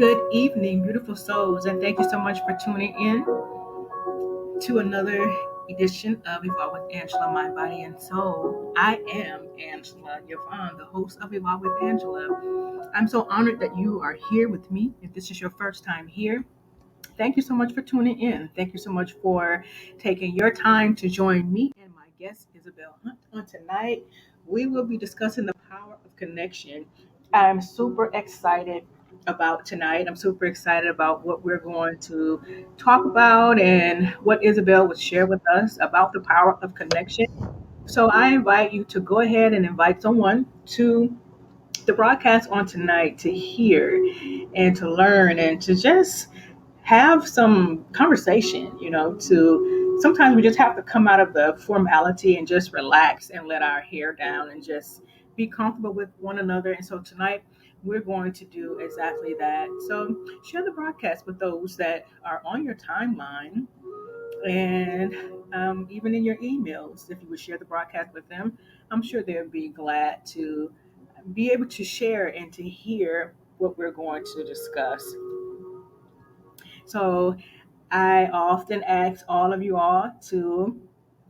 Good evening, beautiful souls, and thank you so much for tuning in to another edition of Evolve with Angela, Mind, Body, and Soul. I am Angela Yvonne, the host of Evolve with Angela. I'm so honored that you are here with me. If this is your first time here, thank you so much for tuning in. Thank you so much for taking your time to join me and my guest, Isabel Hunt. On tonight, we will be discussing the power of connection. I'm super excited about tonight. I'm super excited about what we're going to talk about and what Isabel would share with us about the power of connection. So I invite you to go ahead and invite someone to the broadcast on tonight to hear and to learn and to just have some conversation, to sometimes we just have to come out of the formality and just relax and let our hair down and just be comfortable with one another. And so tonight we're going to do exactly that. So share the broadcast with those that are on your timeline and even in your emails. If you would share the broadcast with them, I'm sure they'll be glad to be able to share and to hear what we're going to discuss. So I often ask all of you all to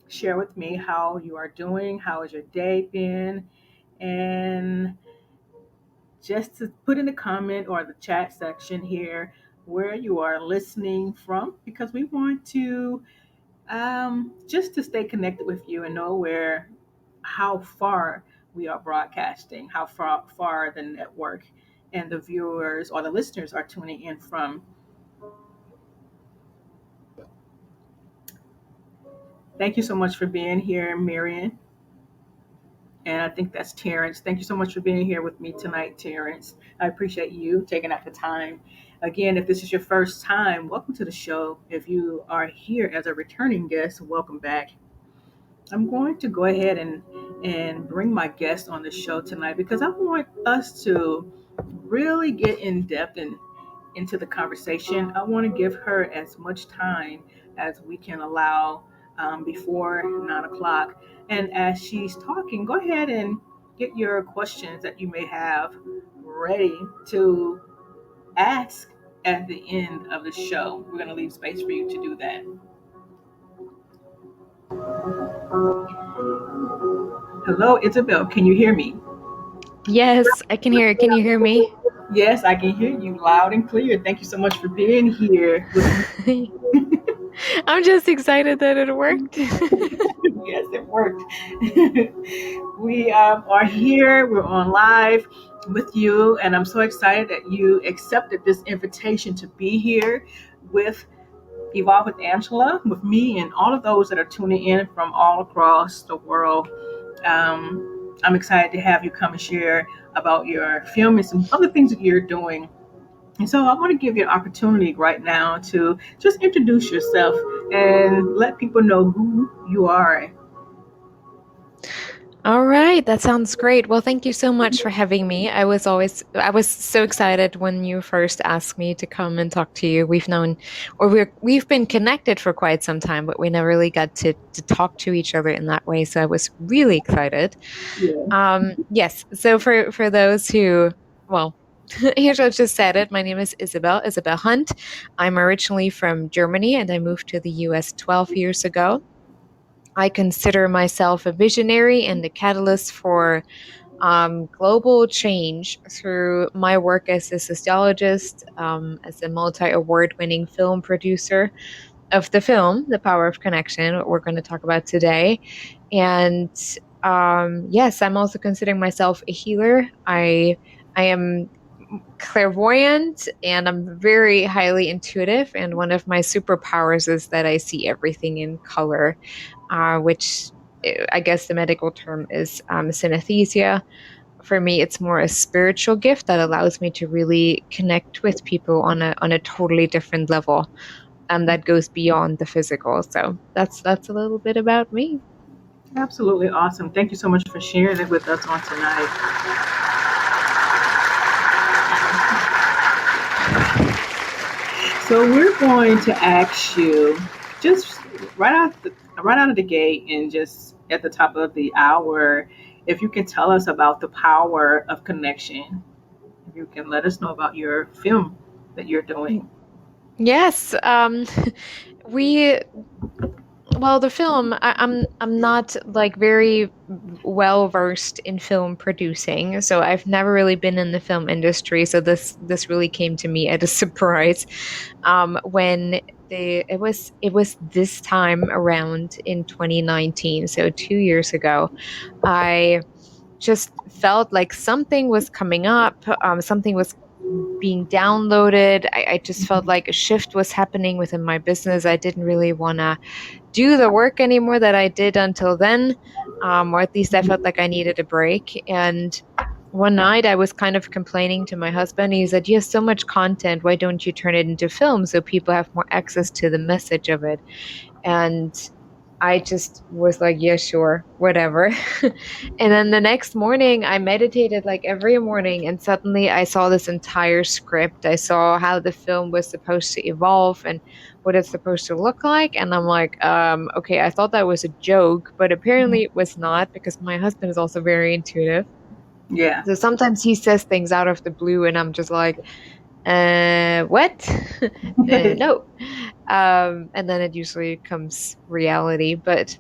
share with me how you are doing, how has your day been, and just to put in the comment or the chat section here where you are listening from, because we want to just to stay connected with you and know where, how far we are broadcasting, how far the network and the viewers or the listeners are tuning in from. Thank you so much for being here, Marion. And I think that's Terrence. Thank you so much for being here with me tonight, Terrence. I appreciate you taking out the time. Again, if this is your first time, welcome to the show. If you are here as a returning guest, welcome back. I'm going to go ahead and bring my guest on the show tonight because I want us to really get in depth and into the conversation. I want to give her as much time as we can allow before 9 o'clock. And as she's talking, go ahead and get your questions that you may have ready to ask at the end of the show. We're going to leave space for you to do that. Hello, Isabel. Can you hear me? Yes, I can hear it. Can you hear me? Yes, I can hear you loud and clear. Thank you so much for being here with me. I'm just excited that it worked. Yes, it worked. We are here. We're on live with you, and I'm so excited that you accepted this invitation to be here with Evolve with Angela, with me, and all of those that are tuning in from all across the world. I'm excited to have you come and share about your film and some other things that you're doing. And so I want to give you an opportunity right now to just introduce yourself and let people know who you are. All right, that sounds great. Well, thank you so much for having me. I was so excited when you first asked me to come and talk to you. We've been connected for quite some time, but we never really got to talk to each other in that way. So I was really excited. Yeah. Yes. So for those who, well, Angela just said it. My name is Isabel Hunt. I'm originally from Germany and I moved to the US 12 years ago. I consider myself a visionary and a catalyst for global change through my work as a sociologist, as a multi-award winning film producer of the film, The Power of Connection, what we're going to talk about today. And yes, I'm also considering myself a healer. I am clairvoyant and I'm very highly intuitive. And one of my superpowers is that I see everything in color, which I guess the medical term is synesthesia. For me, it's more a spiritual gift that allows me to really connect with people on a totally different level, that goes beyond the physical. So that's a little bit about me. Absolutely awesome. Thank you so much for sharing it with us on tonight. So we're going to ask you just right out of the gate and just at the top of the hour, if you can tell us about the power of connection. If you can let us know about your film. that you're doing? Yes, we well, the film, I'm not like very well versed in film producing, so I've never really been in the film industry. So this really came to me at a surprise, when it was this time around in 2019, so 2 years ago. I just felt like something was coming up, something was being downloaded. I just felt like a shift was happening within my business. I didn't really want to do the work anymore that I did until then, or at least I felt like I needed a break. And one night I was kind of complaining to my husband. He said, "You have so much content. Why don't you turn it into film so people have more access to the message of it?" And I just was like, yeah, sure, whatever. And then the next morning, I meditated like every morning, and suddenly I saw this entire script. I saw how the film was supposed to evolve and what it's supposed to look like. And I'm like, okay, I thought that was a joke, but apparently it was not because my husband is also very intuitive. Yeah. So sometimes he says things out of the blue, and I'm just like, what? No. And then it usually becomes reality. But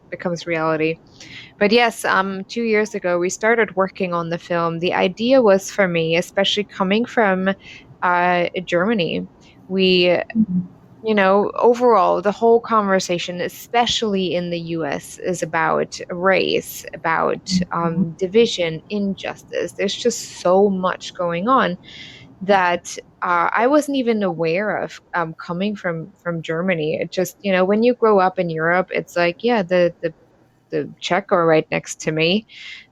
yes, 2 years ago, we started working on the film. The idea was for me, especially coming from Germany, we, overall, the whole conversation, especially in the US, is about race, about division, injustice. There's just so much going on that I wasn't even aware of, coming from Germany. It just, when you grow up in Europe, it's like, yeah, the Czech are right next to me.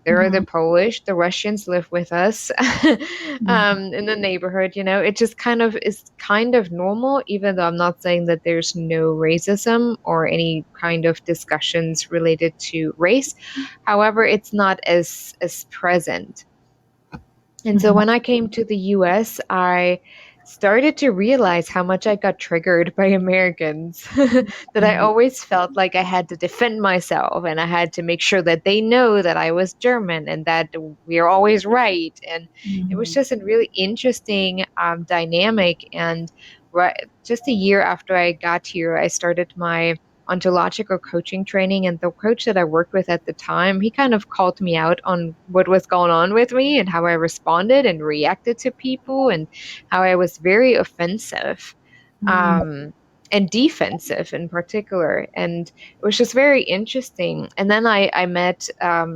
There are the Mhm. Polish, the Russians live with us in the neighborhood. It just kind of is kind of normal, even though I'm not saying that there's no racism or any kind of discussions related to race. However, it's not as present. And so Mhm. when I came to the US, I started to realize how much I got triggered by Americans. That I Mhm. always felt like I had to defend myself and I had to make sure that they know that I was German and that we are always right. And it was Mhm. just a really interesting dynamic. And right, just a year after I got here, I started my ontological coaching training, and the coach that I worked with at the time, he kind of called me out on what was going on with me and how I responded and reacted to people and how I was very offensive, Mhm. um, and defensive in particular. And it was just very interesting. And then I met a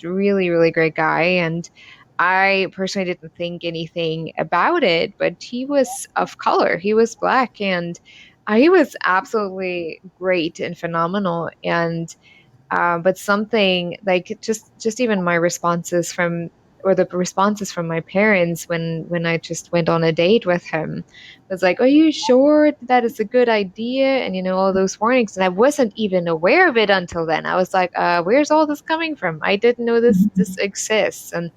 really, really great guy, and I personally didn't think anything about it, but he was of color. He was black, and he was absolutely great and phenomenal. And but something like just even my responses from or the responses from my parents when I just went on a date with him was like, "Are you sure that is a good idea?" And all those warnings, and I wasn't even aware of it until then. I was like, "Where's all this coming from? I didn't know this exists." And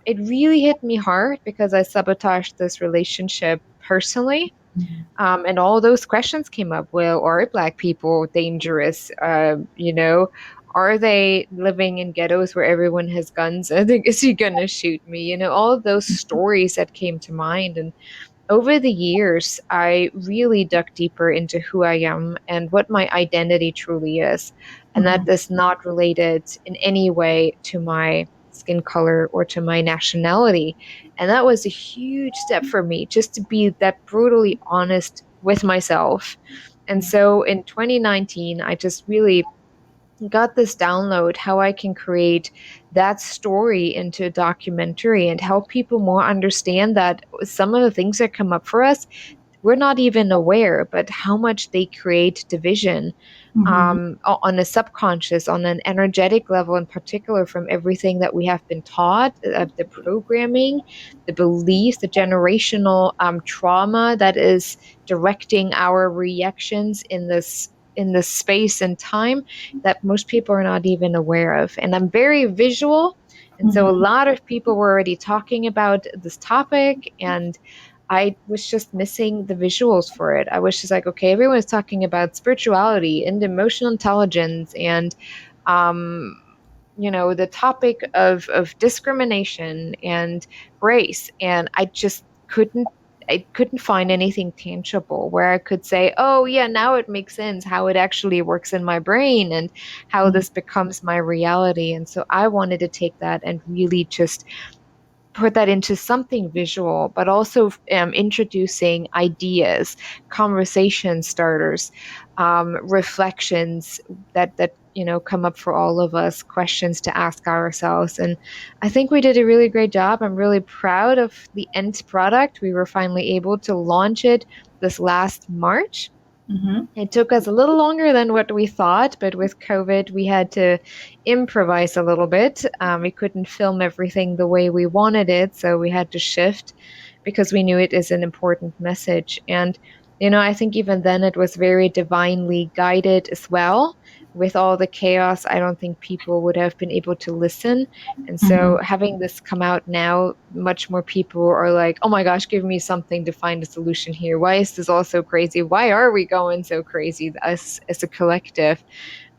it really hit me hard because I sabotaged this relationship personally. And all those questions came up. Well, are black people dangerous? Are they living in ghettos where everyone has guns? I think, is he gonna shoot me? All of those stories that came to mind. And over the years, I really dug deeper into who I am and what my identity truly is. And that Mhm. is not related in any way to my skin color or to my nationality. And that was a huge step for me, just to be that brutally honest with myself. And so in 2019, I just really got this download how I can create that story into a documentary and help people more understand that some of the things that come up for us, we're not even aware, but how much they create division, Mhm. on a subconscious, on an energetic level, in particular, from everything that we have been taught, the programming, the beliefs, the generational trauma that is directing our reactions in this space and time that most people are not even aware of. And I'm very visual. And so a Mhm. lot of people were already talking about this topic, and I was just missing the visuals for it. I was just like, okay, everyone's talking about spirituality and emotional intelligence and um the topic of discrimination and race, and I just couldn't I couldn't find anything tangible where I could say, oh, yeah, now it makes sense how it actually works in my brain and how Mhm. this becomes my reality. And so I wanted to take that and really just put that into something visual, but also introducing ideas, conversation starters, reflections that come up for all of us, questions to ask ourselves. And I think we did a really great job. I'm really proud of the end product. We were finally able to launch it this last March. Mhm. It took us a little longer than what we thought, but with COVID, we had to improvise a little bit. We couldn't film everything the way we wanted it, so we had to shift because we knew it is an important message. And, I think even then it was very divinely guided as well. With all the chaos, I don't think people would have been able to listen. And so Mhm. having this come out now, much more people are like, oh my gosh, give me something to find a solution here. Why is this all so crazy? Why are we going so crazy as a collective?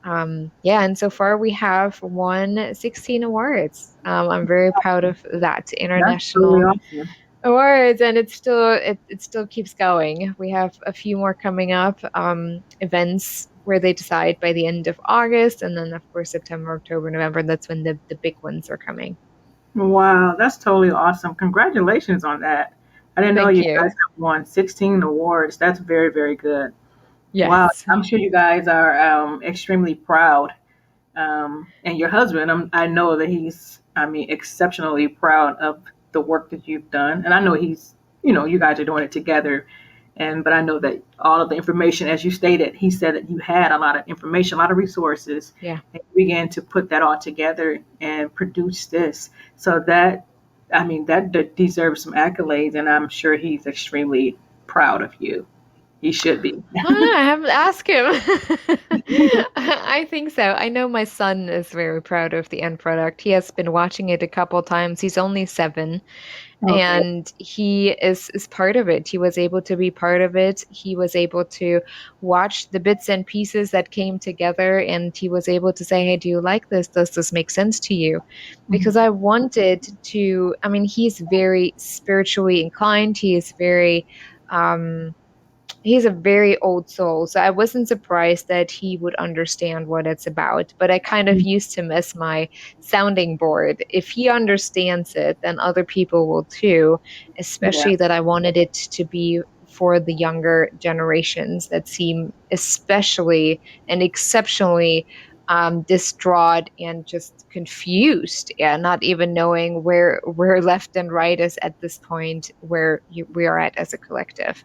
Yeah, and so far we have won 16 awards. I'm very proud of that That's totally international awesome. awards, and it still keeps going. We have a few more coming up, events where they decide by the end of August, and then of course September, October, November. That's when the big ones are coming. Wow, that's totally awesome. Congratulations on that. I didn't know Thank you guys you. have won 16 awards. That's very, very good. Wow, Yes. I'm sure you guys are extremely proud. And your husband, I know that he's, I mean, exceptionally proud of the work that you've done. And I know he's, you guys are doing it together. But I know that all of the information, as you stated, he said that you had a lot of information, a lot of resources, Yeah. and you began to put that all together and produce this. So that, I mean, that deserves some accolades, and I'm sure he's extremely proud of you. He should be. Oh no, I haven't asked him. I think so. I know my son is very proud of the end product. He has been watching it a couple times. He's only 7, Okay. and he is part of it. He was able to be part of it. He was able to watch the bits and pieces that came together, and he was able to say, "Hey, do you like this? Does this make sense to you?" Because Mhm. I wanted to. I mean, he's very spiritually inclined. He is very. Um, he's a very old soul, so I wasn't surprised that he would understand what it's about. But I kind of used him as my sounding board. If he understands it, then other people will too, Yeah. especially that I wanted it to be for the younger generations that seem especially and exceptionally distraught and just confused, yeah, not even knowing where left and right is at this point where we are at as a collective.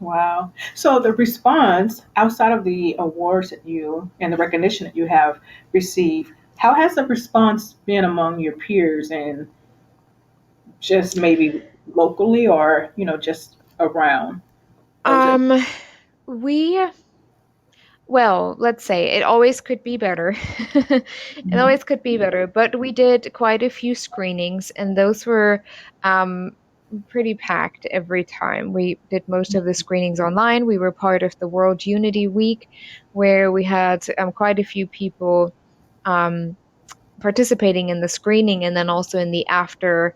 Wow. So the response outside of the awards that you and the recognition that you have received, how has the response been among your peers and just maybe locally or, just around? Or is it? Um, we, well, let's say it always could be better. It Mhm. always could be better, but we did quite a few screenings, and those were um, pretty packed every time. We did most of the screenings online. We were part of the World Unity Week, where we had quite a few people um, participating in the screening and then also in the after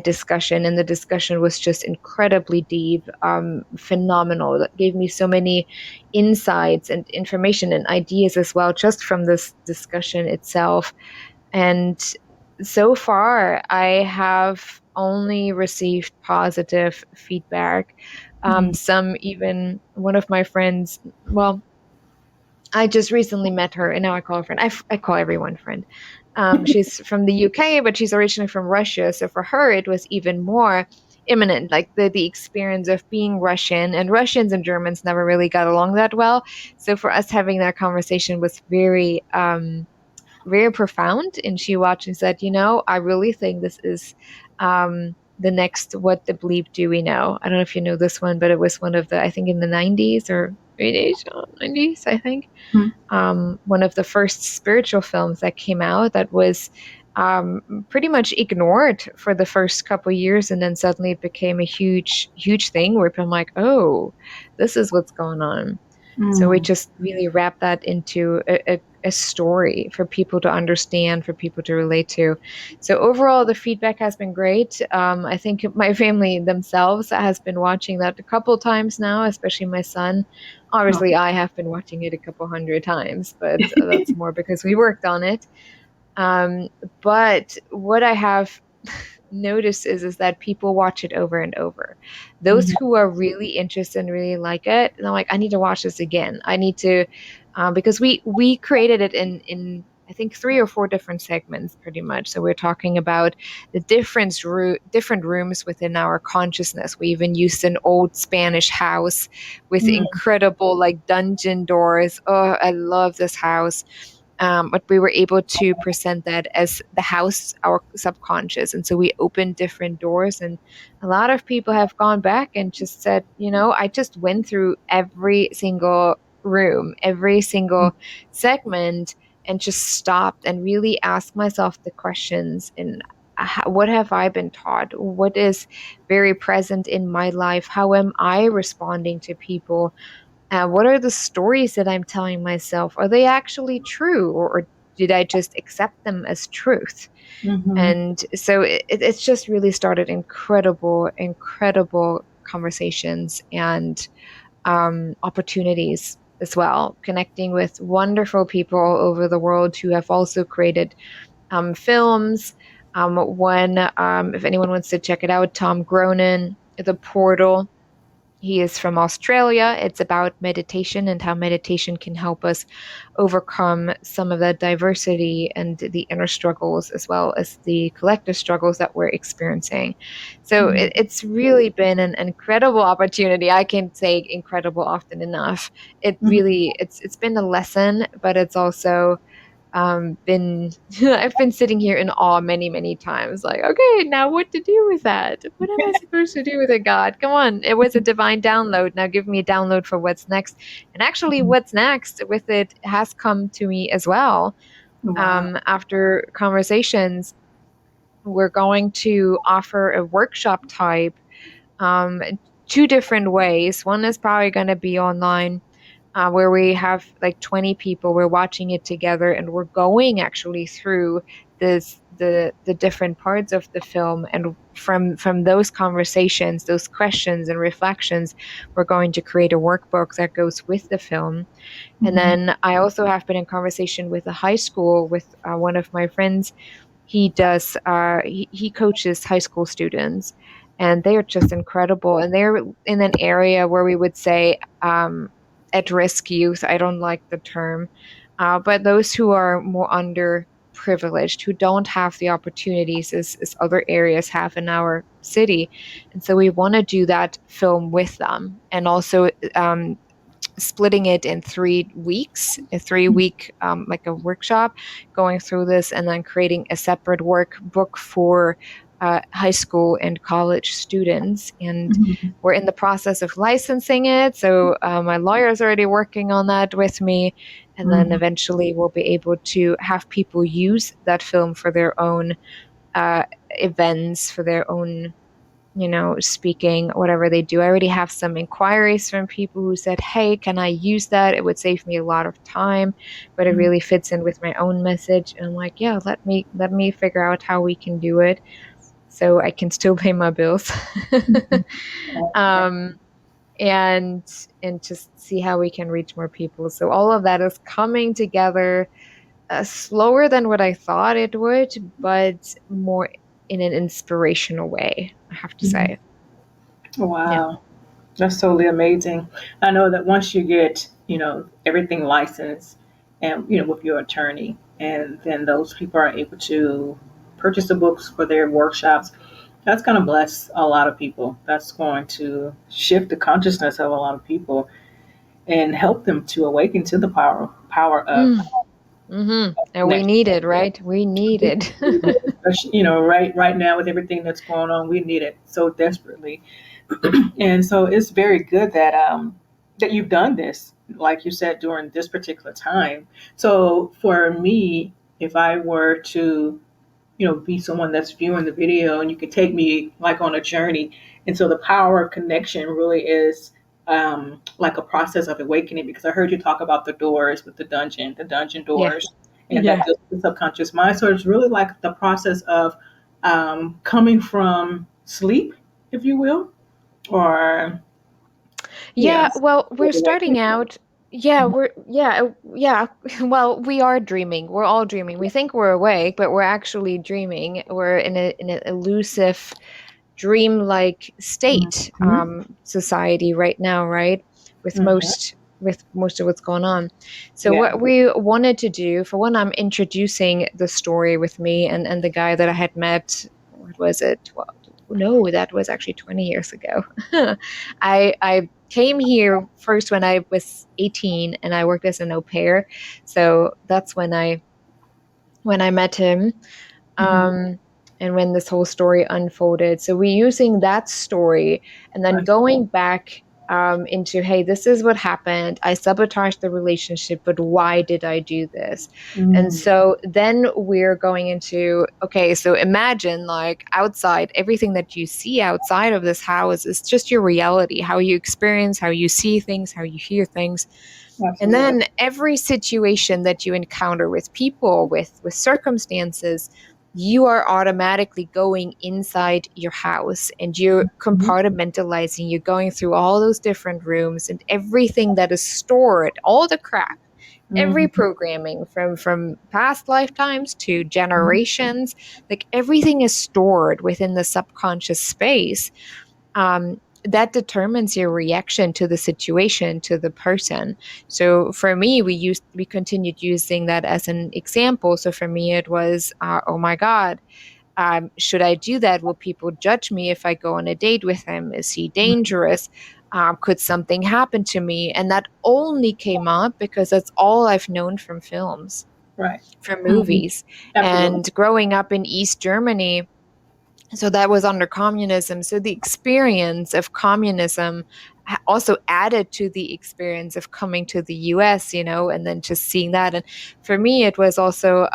discussion. And the discussion was just incredibly deep, phenomenal. That gave me so many insights and information and ideas as well, just from this discussion itself. And so far, I have only received positive feedback. Mhm. Some even one of my friends, well, I just recently met her, and now I call her friend. I call everyone friend. She's from the UK, but she's originally from Russia. So for her, it was even more imminent, like the experience of being Russian. And Russians and Germans never really got along that well. So for us, having that conversation was very profound. And she watched and said, I really think this is the next What the Bleep Do We Know? I don't know if you know this one, but it was one of the, I think in the 90s or 80s, 90s, I think, Mhm. one of the first spiritual films that came out that was pretty much ignored for the first couple years, and then suddenly it became a huge thing where people are like, oh, this is what's going on. So we Mm. just really wrapped that into a story for people to understand, for people to relate to. So overall, the feedback has been great. I think my family themselves has been watching that a couple times now, especially my son. Oh. Obviously, I have been watching it a couple hundred times, but that's more because we worked on it. Um, but what I have noticed is that people watch it over and over. Those Mhm. who are really interested and really like it, and I'm like, I need to watch this again. I need to, because we created it in I think three or four different segments, pretty much. So we're talking about the different rooms within our consciousness. We even used an old Spanish house with Mhm. incredible like dungeon doors. Oh, I love this house. But we were able to present that as the house, our subconscious. And so we opened different doors, and a lot of people have gone back and just said, I just went through every single room, every single segment, and just stopped and really asked myself the questions and what have I been taught? What is very present in my life? How am I responding to people? What are the stories that I'm telling myself? Are they actually true, or did I just accept them as truth? Mhm. And so it's just really started incredible, incredible conversations and opportunities as well, connecting with wonderful people all over the world who have also created films. If anyone wants to check it out, Tom Gronin, The Portal. He is from Australia. It's about meditation and how meditation can help us overcome some of that diversity and the inner struggles as well as the collective struggles that we're experiencing. So Mhm. it's really been an incredible opportunity. I can't say incredible often enough. Mhm. It's been a lesson, but it's also been I've been sitting here in awe many, many times, like, okay, now what to do with that? What am I supposed to do with it, God? Come on, it was a divine download. Now give me a download for what's next. And actually, what's next with it has come to me as well. Wow. After conversations, we're going to offer a workshop type, um, two different ways. One is probably going to be online, where we have like 20 people. We're watching it together, and we're going actually through the different parts of the film, and from those conversations, those questions and reflections, we're going to create a workbook that goes with the film. And Mhm. then I also have been in conversation with a high school with one of my friends. He coaches high school students, and they are just incredible, and they're in an area where we would say at risk youth. I don't like the term, but those who are more underprivileged, who don't have the opportunities as other areas have in our city. And so we want to do that film with them, and also splitting it in 3 weeks, a 3 week like a workshop, going through this, and then creating a separate workbook for high school and college students. And Mhm. we're in the process of licensing it. So my lawyer is already working on that with me. And then Mhm. eventually we'll be able to have people use that film for their own events, for their own speaking, whatever they do. I already have some inquiries from people who said, hey, can I use that? It would save me a lot of time, but it Mhm. really fits in with my own message. And I'm like, yeah, let me figure out how we can do it so I can still pay my bills. Okay. um, and and just see how we can reach more people. So all of that is coming together slower than what I thought it would, but more in an inspirational way, I have to Mhm. say. Yeah. Wow. That's totally amazing. I know that once you get, everything licensed and, with your attorney, and then those people are able to purchase the books for their workshops, that's going to bless a lot of people. That's going to shift the consciousness of a lot of people and help them to awaken to the power of Mm. And we connection. need it, right? We need it. Right now with everything that's going on, we need it so desperately. And so it's very good that you've done this, like you said, during this particular time. So for me, if I were to, be someone that's viewing the video, and you could take me like on a journey, and so the power of connection really is like a process of awakening, because I heard you talk about the doors with the dungeon Yeah. doors, and Yeah. that deals with the subconscious mind. So it's really like the process of coming from sleep, if you will, or Yeah, yes, well, we're starting awakening. out. Yeah. Well, we are dreaming. We're all dreaming. We think we're awake, but we're actually dreaming. We're in an elusive, dream-like state, Mhm. society right now, right? With Mhm. most of what's going on. So Yeah. what we wanted to do, for one, I'm introducing the story with me and the guy that I had met. What was it? Well, no, that was actually 20 years ago. I came here first when I was 18 and I worked as an au pair. So that's when I met him, Mhm. um, and when this whole story unfolded. So we're using that story and then I going back into, hey, this is what happened. I sabotaged the relationship, but why did I do this? And Mm. so then we're going into, okay, so imagine like outside, everything that you see outside of this house is just your reality, how you experience, how you see things, how you hear things. And Absolutely. then every situation that you encounter with people, with circumstances, you are automatically going inside your house and you're Mhm. compartmentalizing. You're going through all those different rooms and everything that is stored, all the crap, every Mhm. programming from past lifetimes to Mhm. generations, like everything is stored within the subconscious space, that determines your reaction to the situation, to the person. So for me, we continued using that as an example. So for me, it was, oh my God, should I do that? Will people judge me if I go on a date with him? Is he dangerous? Could something happen to me? And that only came up because that's all I've known from films, Right. from Mhm. movies. Absolutely. And growing up in East Germany, so that was under communism. So the experience of communism also added to the experience of coming to the US, and then just seeing that. And for me, it was also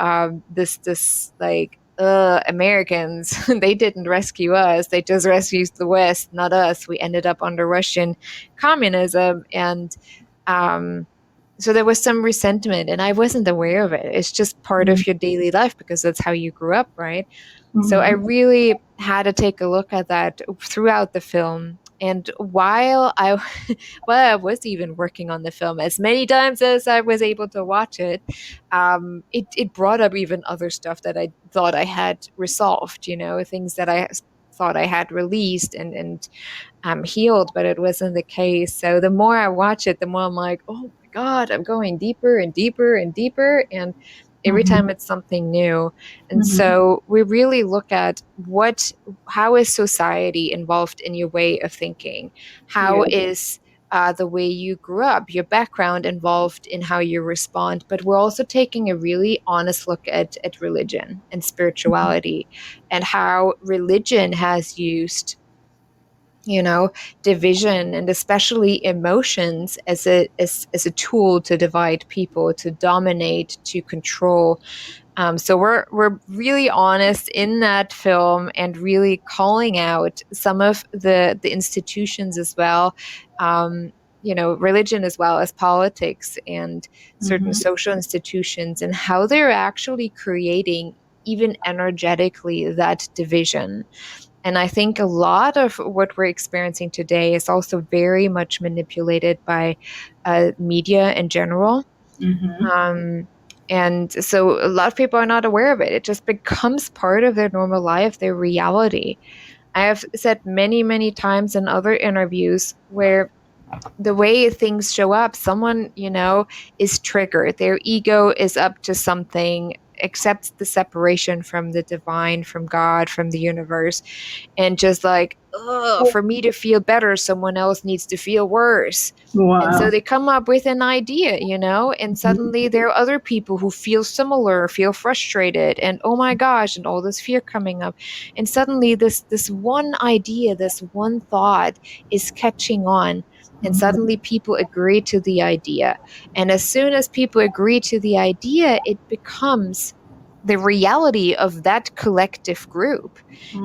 this like, Americans, they didn't rescue us. They just rescued the West, not us. We ended up under Russian communism. And um, so there was some resentment, and I wasn't aware of it. It's just part Mhm. of your daily life because that's how you grew up, right? So I Mhm. really had to take a look at that throughout the film. And while I was even working on the film, as many times as I was able to watch it, it brought up even other stuff that I thought I had resolved, things that I thought I had released and healed, but it wasn't the case. So the more I watch it, the more I'm like, oh my God, I'm going deeper and deeper and deeper. And every Mhm. time it's something new. And Mhm. so we really look at how is society involved in your way of thinking? How Yeah. is the way you grew up, your background involved in how you respond? But we're also taking a really honest look at religion and spirituality and how religion has used, you know, division and especially emotions as a tool to divide people, to dominate, to control. So we're really honest in that film and really calling out some of the institutions as well, um, religion as well as politics and certain Mhm. social institutions and how they're actually creating even energetically that division. And I think a lot of what we're experiencing today is also very much manipulated by media in general. Mhm. Um, and so a lot of people are not aware of it. It just becomes part of their normal life, their reality. I have said many, many times in other interviews where the way things show up, someone, is triggered. Their ego is up to something, accepts the separation from the divine, from God, from the universe, and just like, ugh, for me to feel better, someone else needs to feel worse. And so Wow. they come up with an idea, and Mhm. suddenly there are other people who feel similar, feel frustrated, and oh my gosh, and all this fear coming up. And suddenly this one idea, this one thought is catching on, and Mhm. suddenly people agree to the idea. And as soon as people agree to the idea, it becomes the reality of that collective group.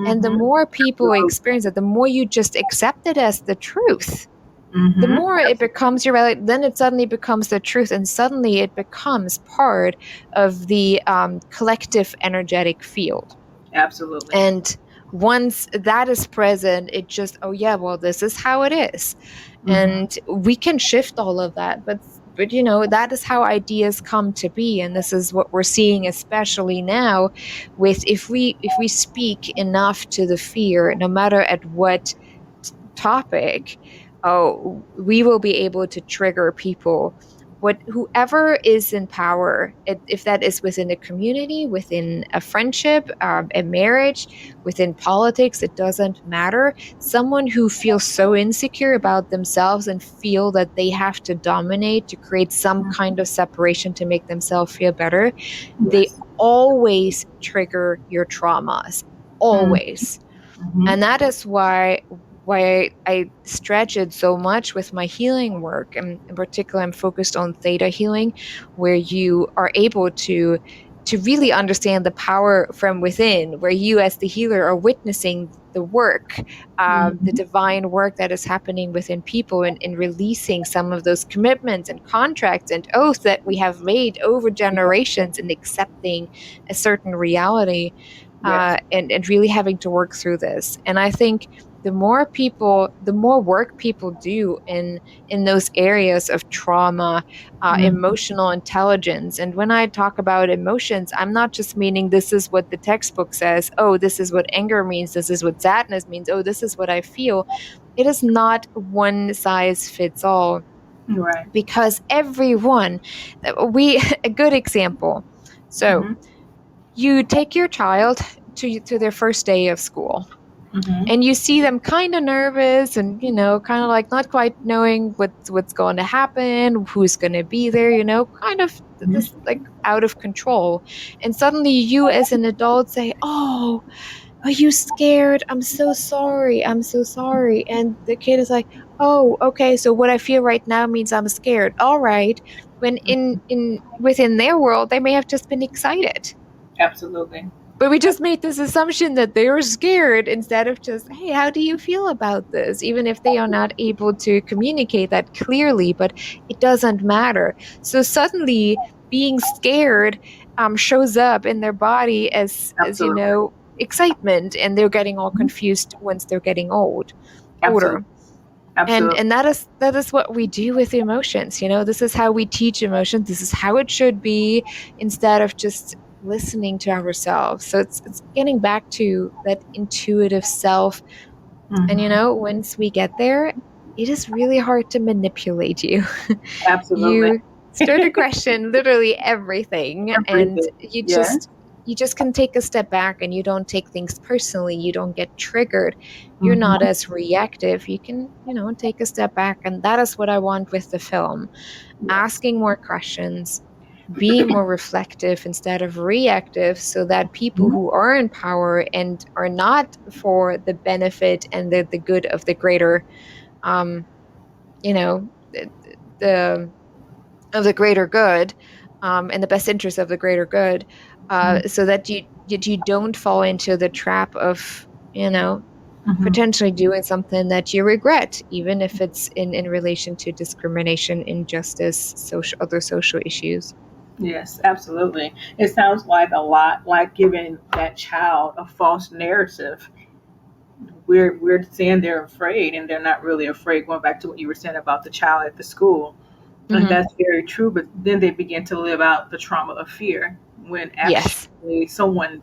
And the Mhm. more people experience it, the more you just accept it as the truth. The Mm-hmm. more it Absolutely. becomes your reality, then it suddenly becomes the truth, and suddenly it becomes part of the collective energetic field. Absolutely. And once that is present, it just, oh yeah, well, this is how it is. Mm-hmm. And we can shift all of that, but that is how ideas come to be. And this is what we're seeing, especially now, with if we speak enough to the fear, no matter at what topic, oh, we will be able to trigger people. Whoever is in power, if that is within a community, within a friendship, a marriage, within politics, it doesn't matter. Someone who feels so insecure about themselves and feel that they have to dominate to create some kind of separation to make themselves feel better, they Yes. always trigger your traumas. Always. Mm-hmm. And that is why I stretch it so much with my healing work. And in particular, I'm focused on theta healing, where you are able to really understand the power from within, where you as the healer are witnessing the work, the Mm-hmm. divine work that is happening within people, and in releasing some of those commitments and contracts and oaths that we have made over Yeah. generations, and accepting a certain reality, Yes. and really having to work through this. And I think the more work people do in those areas of trauma, Mm-hmm. emotional intelligence. And when I talk about emotions, I'm not just meaning this is what the textbook says. Oh, this is what anger means. This is what sadness means. Oh, this is what I feel. It is not one size fits all, Right. because everyone, we, a good example. So Mm-hmm. you take your child to their first day of school, Mm-hmm. and you see them kind of nervous, and kind of like not quite knowing what's going to happen, who's going to be there, kind of this Mm-hmm. like out of control. And suddenly you as an adult say, oh, are you scared? I'm so sorry, I'm so sorry. And the kid is like, oh, okay, so what I feel right now means I'm scared. All right. When in within their world, they may have just been excited. Absolutely. But we just Absolutely. made this assumption that they were scared, instead of just, hey, how do you feel about this? Even if they are not able to communicate that clearly, but it doesn't matter. So suddenly being scared shows up in their body as Absolutely. excitement, and they're getting all confused once they're getting older. Absolutely. And Absolutely. that is what we do with emotions. This is how we teach emotions. This is how it should be, instead of just listening to ourselves. So it's getting back to that intuitive self. And Mm-hmm. once we get there, it is really hard to manipulate you. Absolutely. You start to question literally everything, and Everything. you Yeah. just you just can take a step back, and you don't take things personally. You don't get triggered. You're not Mm-hmm. as reactive. You can, take a step back. And that is what I want with the film. Yes. Asking more questions, being more reflective instead of reactive, so that people Mhm. who are in power and are not for the benefit and the good of the greater, um, you know, the of the greater good, and the best interest of the greater good, so that you don't fall into the trap of, Mhm. potentially doing something that you regret, even if it's in relation to discrimination, injustice, other social issues. Yes, absolutely. It sounds like a lot like giving that child a false narrative. We're saying they're afraid, and they're not really afraid. Going back to what you were saying about the child at the school, and Hmm. that's very true. But then they begin to live out the trauma of fear when Yes. actually someone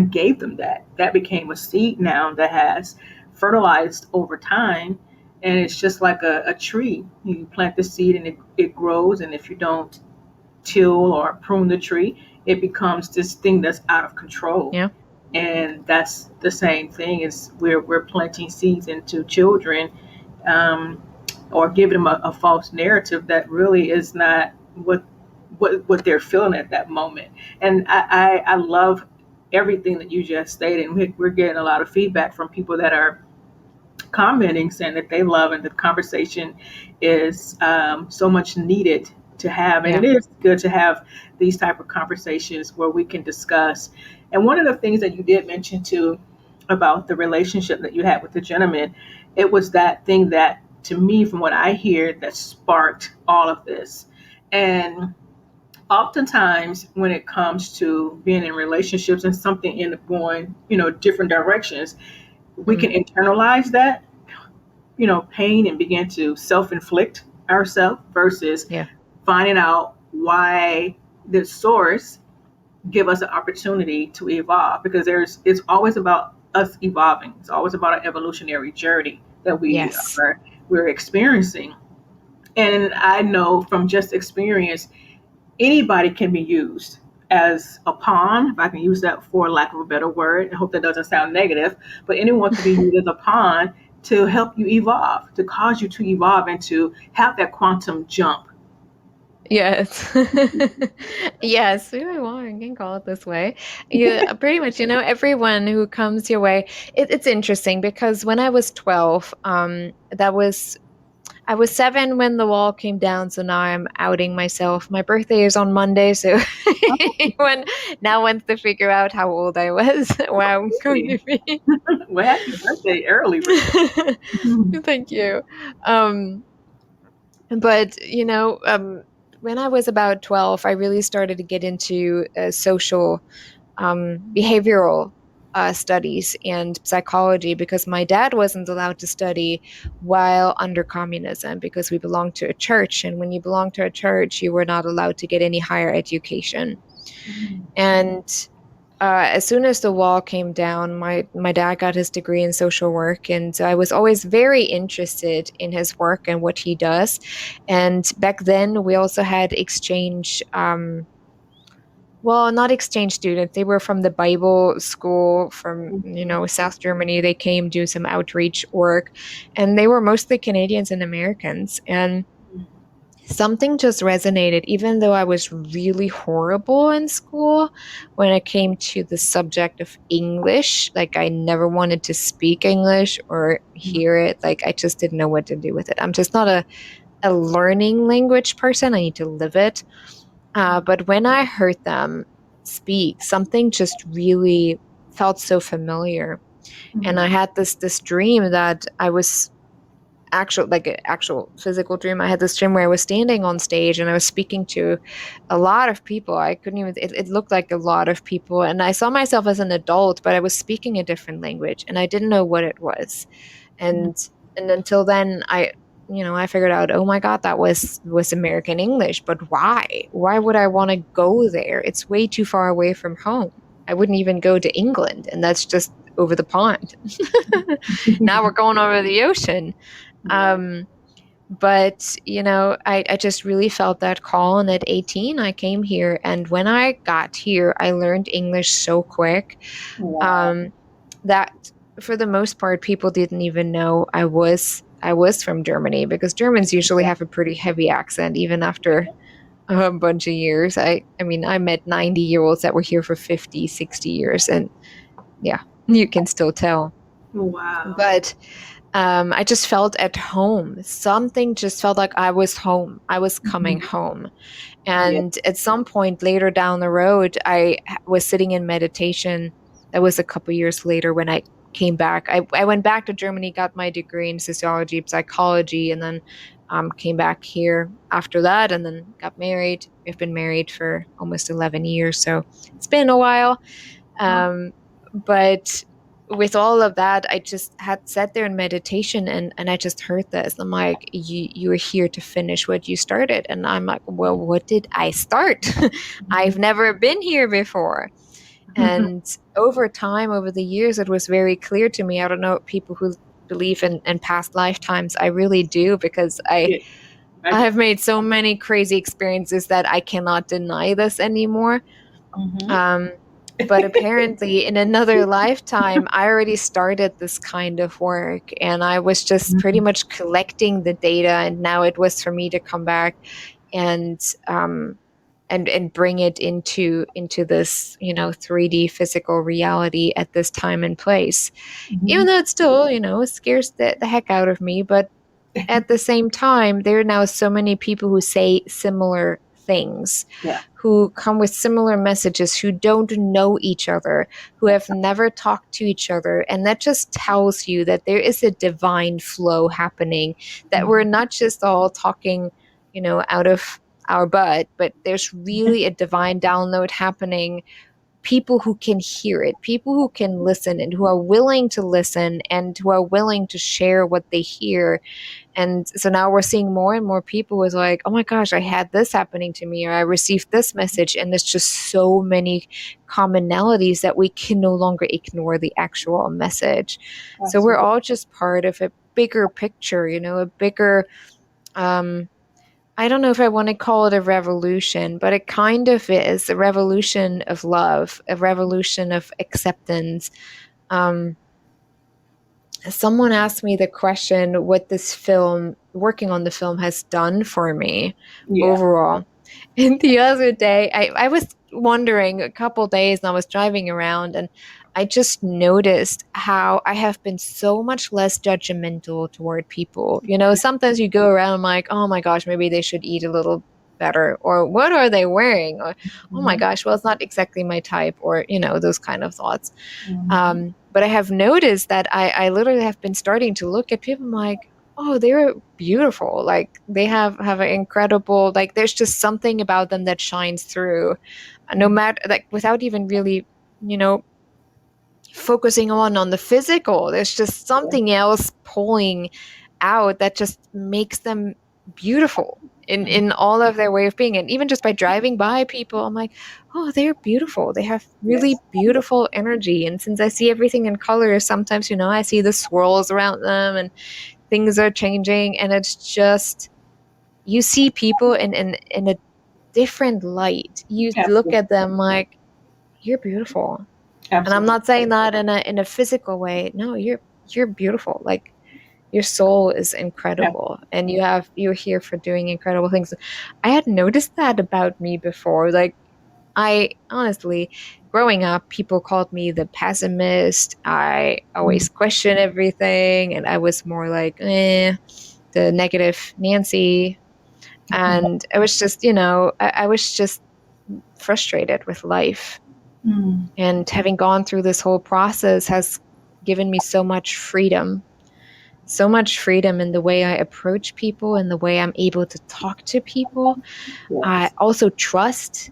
gave them that. That became a seed now that has fertilized over time, and it's just like a tree. You plant the seed and it grows, and if you don't till or prune the tree, it becomes this thing that's out of control. Yeah. And that's the same thing as we're planting seeds into children, um, or giving them a false narrative that really is not what they're feeling at that moment. And I love everything that you just stated. And we're getting a lot of feedback from people that are commenting, saying that they love, and the conversation is so much needed to have. And Yeah. it is good to have these type of conversations where we can discuss. And one of the things that you did mention too about the relationship that you had with the gentleman, it was that thing that to me, from what I hear, that sparked all of this. And oftentimes, when it comes to being in relationships and something end up going, different directions, we can Mm, internalize that, pain and begin to self-inflict ourselves versus yeah. finding out why the source give us an opportunity to evolve, because it's always about us evolving. It's always about an evolutionary journey that Yes. we're experiencing. And I know from just experience, anybody can be used as a pawn, if I can use that for lack of a better word. I hope that doesn't sound negative, but anyone can be used as a pawn to help you evolve, to cause you to evolve and to have that quantum jump. Yes. Yes, well, I can call it this way. Yeah, pretty much, everyone who comes your way, it's interesting because when I was 12, I was 7 when the wall came down, so now I'm outing myself. My birthday is on Monday, so when now wants to figure out how old I was, where I'm going to Really? be. Well, happy birthday early, Rachel. Thank you. Um, but when I was about 12, I really started to get into social behavioral studies and psychology because my dad wasn't allowed to study while under communism because we belonged to a church. And when you belong to a church, you were not allowed to get any higher education. And as soon as the wall came down, my dad got his degree in social work, and I was always very interested in his work and what he does. And back then, we also had exchange. Well, not exchange students. They were from the Bible school from, South Germany. They came do some outreach work, and they were mostly Canadians and Americans. And something just resonated, even though I was really horrible in school when it came to the subject of English. Like, I never wanted to speak English or hear it. Like, I just didn't know what to do with it. I'm just not a learning language person. I need to live it. But when I heard them speak, something just really felt so familiar. And I had this dream that I was actual like an actual physical dream. I had this dream where I was standing on stage and I was speaking to a lot of people. I couldn't even it looked like a lot of people. And I saw myself as an adult, but I was speaking a different language and I didn't know what it was. And until then I figured out, oh my God, that was American English. But why would I want to go there? It's way too far away from home. I wouldn't even go to England, and that's just over the pond. Now we're going over the ocean. Right. um but I just really felt that call, and at 18 I came here, and when I got here I learned English so quick Wow. um that for the most part, people didn't even know I was from Germany, because Germans usually have a pretty heavy accent even after a bunch of years. I mean, I met 90-year-olds that were here for 50, 60 years, and yeah, you can still tell. Wow. But I just felt at home. Something just felt like I was home. I was coming Mhm. home. Yeah. And at some point later down the road, I was sitting in meditation. That was a couple years later when I came back. I went back to Germany, got my degree in sociology, psychology, and then came back here after that, and then got married. We've been married for almost 11 years, so it's been a while. Wow. But with all of that, I just had sat there in meditation, and I just heard this. I'm like, you were here to finish what you started. And I'm like, well, what did I start? I've never been here before. And over time, over the years, it was very clear to me. I don't know, people who believe in past lifetimes, I really do, because I Yeah. I I do. have made so many crazy experiences that I cannot deny this anymore. Mhm. Um, but apparently, in another lifetime, I already started this kind of work, and I was just pretty much collecting the data. And now it was for me to come back and um, and bring it into this 3D physical reality at this time and place. Even Mhm. though it still scares the heck out of me, but at the same time, there are now so many people who say similar things, Yeah. who come with similar messages, who don't know each other, who have never talked to each other. And that just tells you that there is a divine flow happening, that we're Mhm. not just all talking, out of our butt, but there's really a divine download happening. People who can hear it, people who can listen and who are willing to listen and who are willing to share what they hear. And so now we're seeing more and more people who's like, oh my gosh, I had this happening to me, or I received this message. And there's just so many commonalities that we can no longer ignore the actual message. So we're Absolutely. all just part of a bigger picture, a bigger, I don't know if I want to call it a revolution, but it kind of is a revolution of love, a revolution of acceptance. Um, Someone asked me the question what this film, working on the film, has done for me Yeah. overall. And the other day, I was wondering a couple days and I was driving around and I just noticed how I have been so much less judgmental toward people. Sometimes you go around like, oh my gosh, maybe they should eat a little better, or what are they wearing? Or, oh my Mhm. gosh, well, it's not exactly my type, or, those kind of thoughts. Mhm. But I have noticed that I literally have been starting to look at people. I'm like, oh, they're beautiful. Like they have an incredible, like there's just something about them that shines through. No Mhm. matter, like, without even really, you know, focusing on the physical. There's just Yeah. something else pulling out that just makes them beautiful Mhm. in all of their way of being. And even just by driving by people, I'm like, oh, they're beautiful. They have Yes. really beautiful energy. And since I see everything in color, sometimes, I see the swirls around them and things are changing. And it's just, you see people in a different light. You look Absolutely. at them like, you're beautiful. And I'm Absolutely. not saying that in a physical way. No, you're beautiful. Like your soul is incredible and you're here for doing incredible things. I had noticed that about me before. Like I honestly, growing up, people called me the pessimist. I Mhm. always question everything and I was more like, the negative Nancy. And I was just, I was just frustrated with life. Mhm. And having gone through this whole process has given me so much freedom in the way I approach people and the way I'm able to talk to people. I Yes. also trust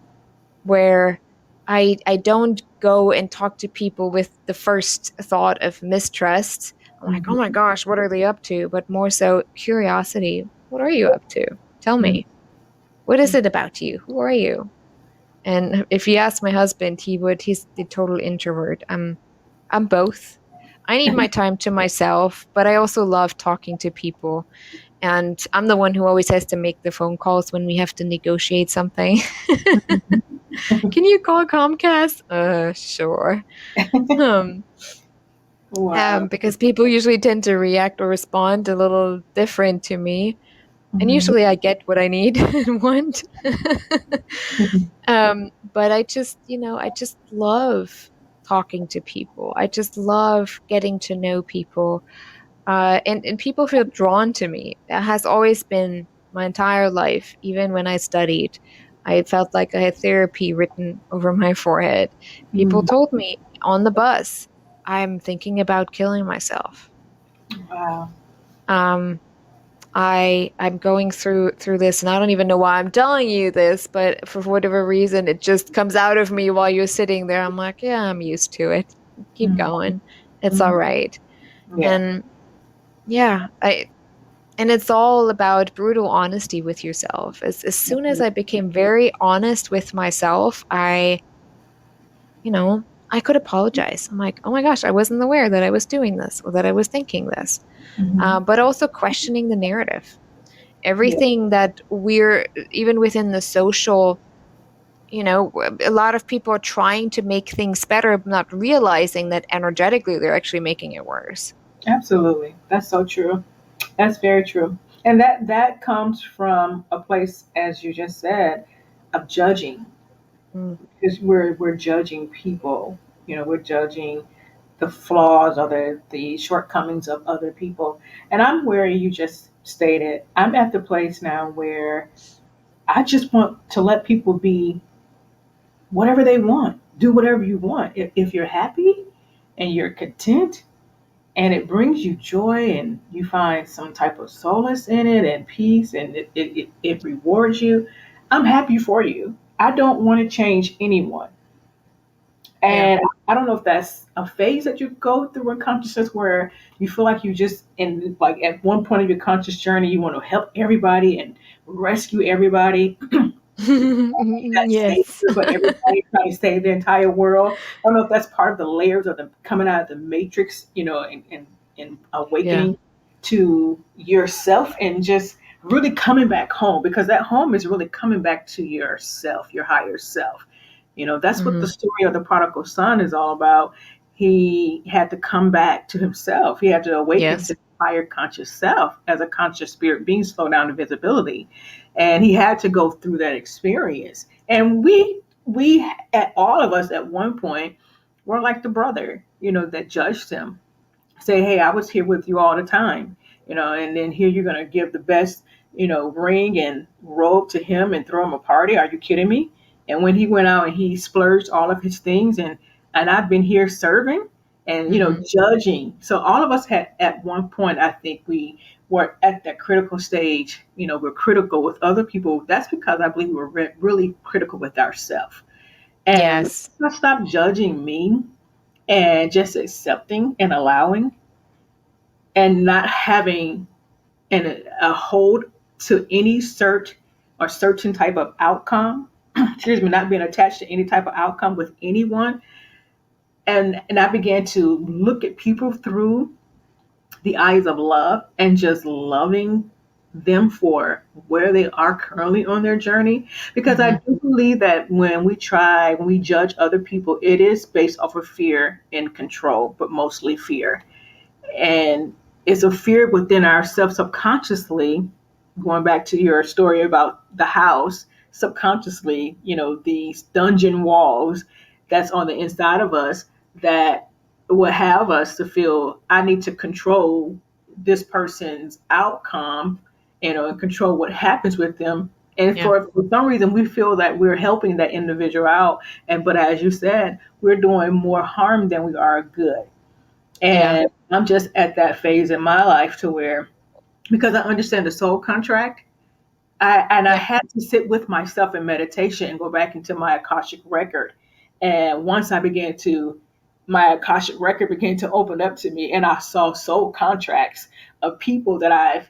where I don't go and talk to people with the first thought of mistrust. I'm like, oh my Mhm. gosh, what are they up to? But more so curiosity. What are you up to? Tell Mhm. me. What is it about you? Who are you? And if you ask my husband, he's the total introvert. I'm both. I need my time to myself, but I also love talking to people. And I'm the one who always has to make the phone calls when we have to negotiate something. Can you call Comcast? Sure. Um, Wow. because people usually tend to react or respond a little different to me. And Mhm. usually I get what I need and want. Mhm. But I just love talking to people. I just love getting to know people. And people feel drawn to me. That has always been my entire life. Even when I studied, I felt like I had therapy written over my forehead. People Mhm. told me on the bus, I'm thinking about killing myself. Wow. Um, I'm going through this, and I don't even know why I'm telling you this, but for whatever reason, it just comes out of me while you're sitting there. I'm like, yeah, I'm used to it. Keep Mhm. going. It's all Mhm. right. Yeah. And yeah, and it's all about brutal honesty with yourself. As soon as I became very honest with myself, I could apologize. I'm like, oh my gosh, I wasn't aware that I was doing this or that I was thinking this. Mhm. But also questioning the narrative. Yeah. Everything that we're, even within the social, a lot of people are trying to make things better, not realizing that energetically they're actually making it worse. Absolutely. That's so true. That's very true. And that comes from a place, as you just said, of judging. Mm, Because we're judging people. We're judging the flaws or the shortcomings of other people. And I'm where you just stated. I'm at the place now where I just want to let people be whatever they want. Do whatever you want. If you're happy and you're content and it brings you joy and you find some type of solace in it and peace and it rewards you, I'm happy for you. I don't want to change anyone. Yeah. And I don't know if that's a phase that you go through in consciousness where you feel like you just, in like at one point of your conscious journey, you want to help everybody and rescue everybody, that Yes. savior, but everybody trying to save the entire world. I don't know if that's part of the layers of the coming out of the matrix, and Yeah. awakening to yourself and just really coming back home, because that home is really coming back to yourself, your higher self. That's what the Hmm. story of the prodigal son is all about. He had to come back to himself. He had to awaken to Yes. his higher conscious self as a conscious spirit being, slow down to visibility. And he had to go through that experience. And we at all of us at one point were like the brother, that judged him, say, hey, I was here with you all the time, and then here you're going to give the best, ring and robe to him and throw him a party. Are you kidding me? And when he went out and he splurged all of his things, and I've been here serving and, Hmm. judging. So all of us had at one point, I think we were at that critical stage, we're critical with other people. That's because I believe we're really critical with ourselves. And Yes. I stopped judging me and just accepting and allowing and not having a hold to any cert or certain type of outcome. Excuse me, not being attached to any type of outcome with anyone. And I began to look at people through the eyes of love and just loving them for where they are currently on their journey. Because I Hmm. do believe that when we judge other people, it is based off of fear and control, but mostly fear. And it's a fear within ourselves subconsciously, going back to your story about the house, subconsciously, these dungeon walls that's on the inside of us that will have us to feel I need to control this person's outcome, and control what happens with them. And Yeah. for some reason, we feel that we're helping that individual out. But as you said, we're doing more harm than we are good. Yeah. And I'm just at that phase in my life to where, because I understand the soul contract, I Yeah. had to sit with myself in meditation and go back into my Akashic record. And once my Akashic record began to open up to me, and I saw soul contracts of people that I've,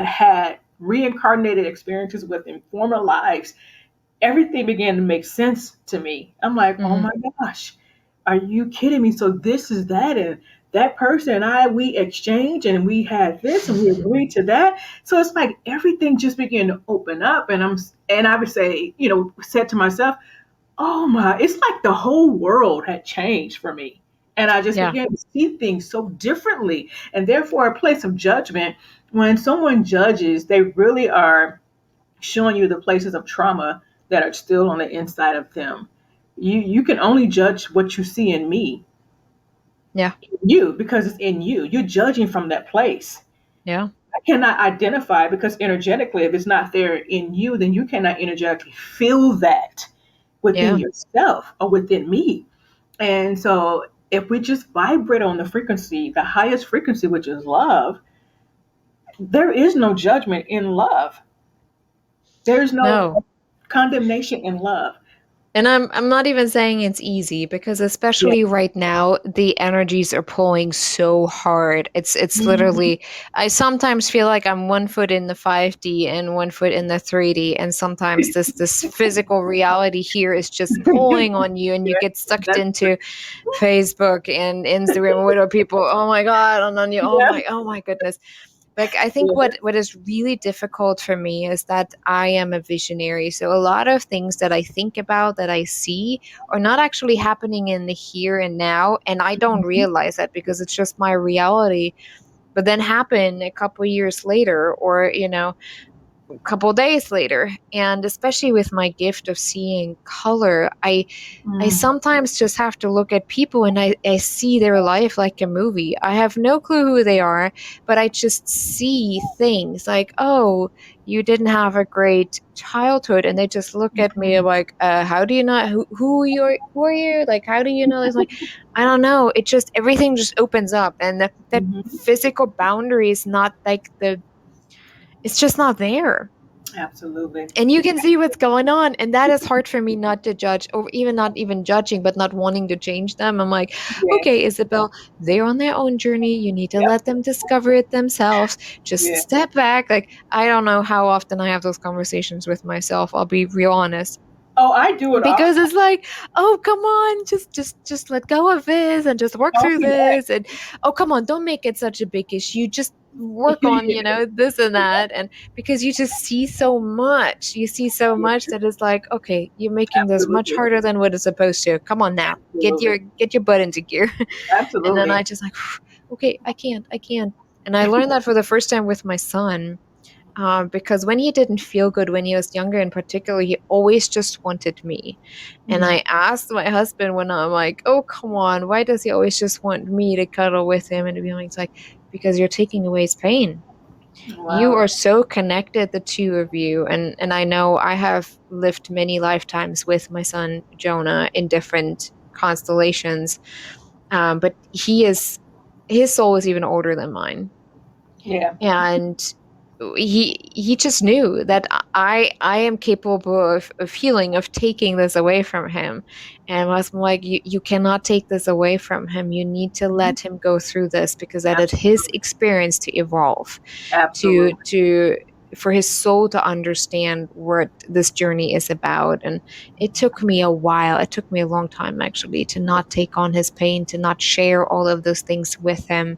had reincarnated experiences with in former lives. Everything began to make sense to me. I'm like, oh Hmm. my gosh, are you kidding me? So this is that, and that person and we exchanged, and we had this, and we agreed to that. So it's like everything just began to open up, and I would say, said to myself, oh my, it's like the whole world had changed for me. And I just Yeah. began to see things so differently. And therefore, a place of judgment, when someone judges, they really are showing you the places of trauma that are still on the inside of them. You can only judge what you see in me, Yeah. you, because it's in you. You're judging from that place. Yeah. I cannot identify, because energetically, if it's not there in you, then you cannot energetically feel that within Yeah. yourself or within me. And so if we just vibrate on the frequency, the highest frequency, which is love, there is no judgment in love. There's no No. condemnation in love. And I'm not even saying it's easy because Yeah. especially right now the energies are pulling so hard. It's Mhm. literally I sometimes feel like I'm 1 foot in the 5D and 1 foot in the 3D, and sometimes this physical reality here is just pulling on you and you Yeah, get sucked that's into Facebook and Instagram with people. Oh my God, and then you yeah, oh my goodness. Like I think yeah. what is really difficult for me is that I am a visionary. So a lot of things that I think about, that I see, are not actually happening in the here and now, and I don't Mhm. realize that because it's just my reality. But then happen a couple years later, or couple days later. And especially with my gift of seeing color, I Mm. sometimes just have to look at people and I see their life like a movie. I have no clue who they are, but I just see things like, oh, you didn't have a great childhood. And they just look at me like, how do you know who are you? Like, how do you know? It's like, I don't know. It just, everything just opens up, and that Mhm. physical boundary is not like it's just not there, Absolutely. and you can see what's going on, and that is hard for me not to judge, or even not even judging but not wanting to change them. I'm like, Yeah. okay, Isabel, they're on their own journey, you need to Yep. let them discover it themselves, just Yeah. step back. Like, I don't know how often I have those conversations with myself, I'll be real honest, Oh, I do it all. because it's like, oh, come on, just let go of this and just work Don't through be that. this, and oh, come on, don't make it such a big issue, just work on, this and that. And because you just see so much, you see so much that is like, okay, you're making this much Absolutely. harder than what it's supposed to. Come on now, Absolutely. get your butt into gear. And then Absolutely. I just like, okay, I can't. And I learned that for the first time with my son, because when he didn't feel good when he was younger, in particular, he always just wanted me. And Mm. I asked my husband when I'm like, oh, come on, why does he always just want me to cuddle with him and to be like, it's like, because you're taking away his pain. You Wow. are so connected, the two of you. And I know I have lived many lifetimes with my son Jonah in different constellations. But his soul is even older than mine, Yeah. and he just knew that I am capable of healing, of taking this away from him. And I was like, you cannot take this away from him, you need to Mhm. let him go through this, because that is his Absolutely. experience to evolve, to Absolutely. for his soul to understand what this journey is about. And it took me a while, it took me a long time actually, to not take on his pain, to not share all of those things with him.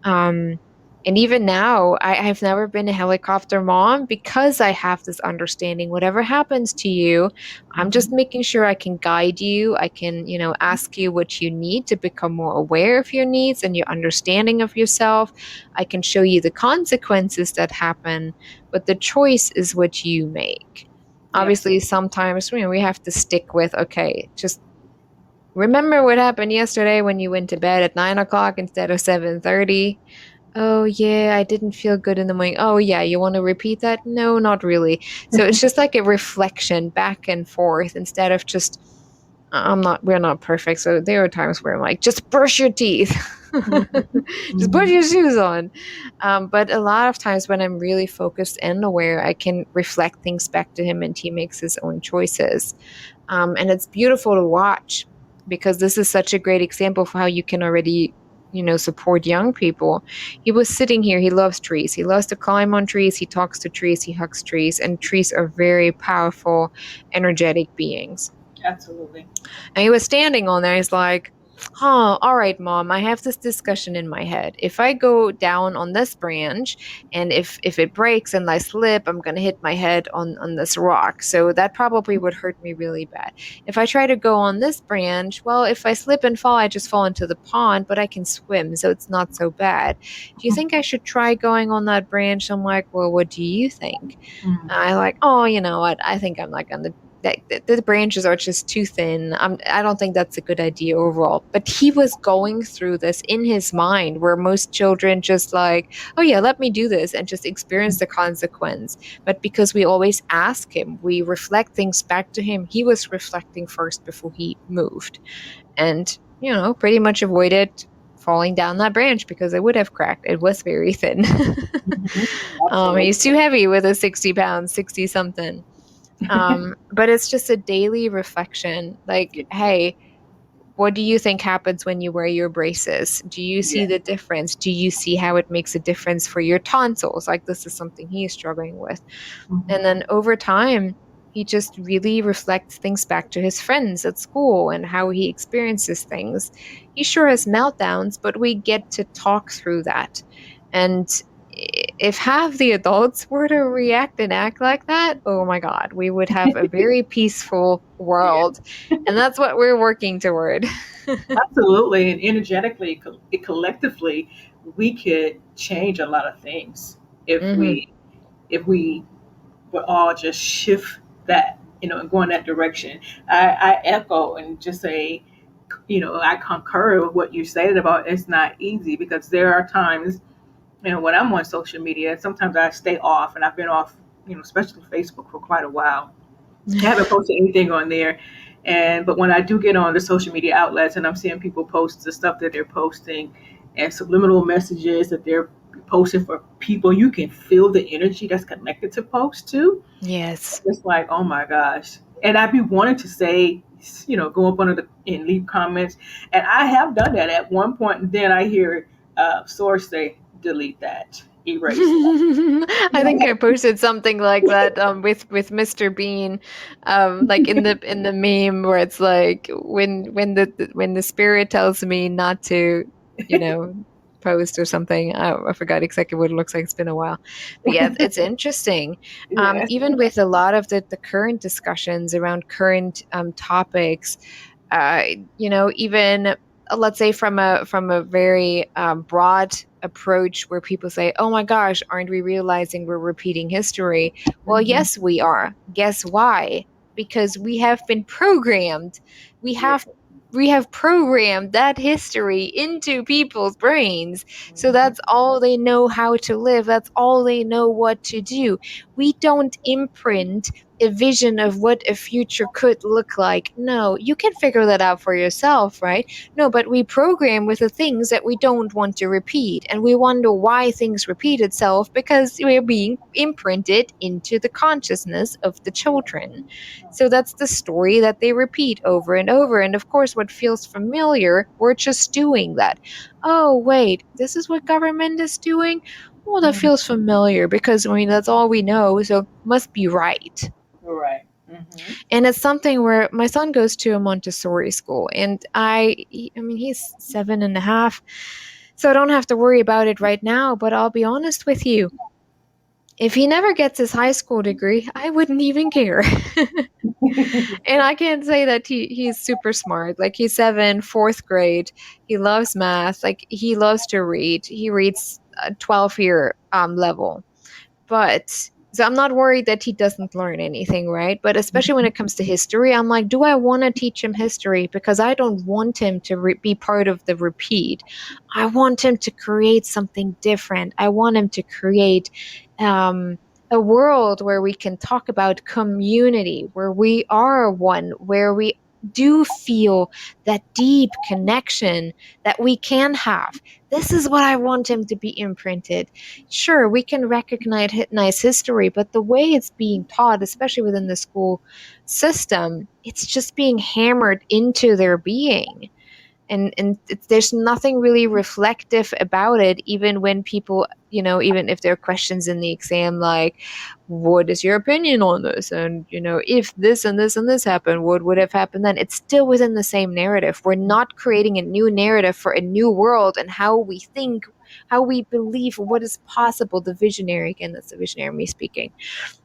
um, and even now, I've never been a helicopter mom, because I have this understanding. Whatever happens to you, I'm just Mhm. making sure I can guide you. I can, ask you what you need to become more aware of your needs and your understanding of yourself. I can show you the consequences that happen, but the choice is what you make. Obviously, Absolutely. sometimes, we have to stick with, okay, just remember what happened yesterday when you went to bed at 9 o'clock instead of 7:30. Oh, yeah, I didn't feel good in the morning. Oh, yeah, you want to repeat that? No, not really. So it's just like a reflection back and forth, instead of just, we're not perfect. So there are times where I'm like, just brush your teeth, Mhm. just put Mhm. your shoes on. But a lot of times when I'm really focused and aware, I can reflect things back to him and he makes his own choices. And it's beautiful to watch, because this is such a great example for how you can already, support young people. He was sitting here. He loves trees. He loves to climb on trees. He talks to trees. He hugs trees. And trees are very powerful, energetic beings. Absolutely. And he was standing on there. He's like, oh, all right, mom, I have this discussion in my head. If I go down on this branch, and if it breaks and I slip, I'm gonna hit my head on this rock. So that probably would hurt me really bad. If I try to go on this branch, well, if I slip and fall, I just fall into the pond, but I can swim, so it's not so bad. Do you think I should try going on that branch? I'm like, well, what do you think? Mhm. I like, oh, you know what? I think I'm not gonna. The branches are just too thin. I don't think that's a good idea overall. But he was going through this in his mind, where most children just like, oh yeah, let me do this and just experience the consequence. But because we always ask him, we reflect things back to him. He was reflecting first before he moved, and pretty much avoided falling down that branch, because it would have cracked. It was very thin. Mhm. He's Absolutely. too heavy with a 60 pounds, 60 something. But it's just a daily reflection. Like, Yeah. hey, what do you think happens when you wear your braces? Do you see Yeah. the difference? Do you see how it makes a difference for your tonsils? Like, this is something he's struggling with. And Mhm. then over time, he just really reflects things back to his friends at school and how he experiences things. He sure has meltdowns, but we get to talk through that. And if half the adults were to react and act like that, oh my God, we would have a very peaceful Yeah. world. And that's what we're working toward. Absolutely. And energetically, collectively, we could change a lot of things if Hmm. we if we we're all just shift that, and go in that direction. I echo and just say, I concur with what you said about it's not easy, because there are times, when I'm on social media, sometimes I stay off, and I've been off, especially Facebook, for quite a while. I haven't posted anything on there. But when I do get on the social media outlets and I'm seeing people post the stuff that they're posting and subliminal messages that they're posting for people, you can feel the energy that's connected to posts too. Yes. It's like, oh my gosh. And I'd be wanting to say, go up under the and leave comments. And I have done that at one point, and then I hear source say, delete that, erase I think I posted something like that with Mr. Bean, like in the meme where it's like when the spirit tells me not to, you know, post or something. I forgot exactly what it looks like. It's been a while, but yeah, it's interesting. that. Even with a lot of the current discussions around current topics, uh, even let's say from a very broad approach where people say, "Oh my gosh, aren't we realizing we're repeating history?" Well, Mhm. yes, we are. Guess why? Because we have been programmed. We Yeah. have we have programmed that history into people's brains. So Mhm. that's all they know how to live. That's all they know what to do. We don't imprint a vision of what a future could look like. No, you can figure that out for yourself, right? No, but we program with the things that we don't want to repeat, and we wonder why things repeat itself because we're being imprinted into the consciousness of the children. So that's the story that they repeat over and over. And of course, what feels familiar, we're just doing that. Oh, wait, this is what government is doing? Well, that Mhm. feels familiar because, I mean, that's all we know, so must be right. Right. Mhm. And it's something where my son goes to a Montessori school, and I mean, he's 7.5, so I don't have to worry about it right now. But I'll be honest with you, if he never gets his high school degree, I wouldn't even care. And I can't say that he's super smart. Like he's 7, fourth grade. He loves math. Like he loves to read. He reads a 12-year level. But so I'm not worried that he doesn't learn anything, right? But especially when it comes to history, I'm like, do I want to teach him history? Because I don't want him to be part of the repeat. I want him to create something different. I want him to create a world where we can talk about community, where we are one, where we do feel that deep connection that we can have. This is what I want him to be imprinted. Sure, we can recognize nice history, but the way it's being taught, especially within the school system, it's just being hammered into their being. And there's nothing really reflective about it, even when people, even if there are questions in the exam like, what is your opinion on this? And, if this and this and this happened, what would have happened then? It's still within the same narrative. We're not creating a new narrative for a new world and how we think, how we believe what is possible. The visionary, again, that's the visionary me speaking,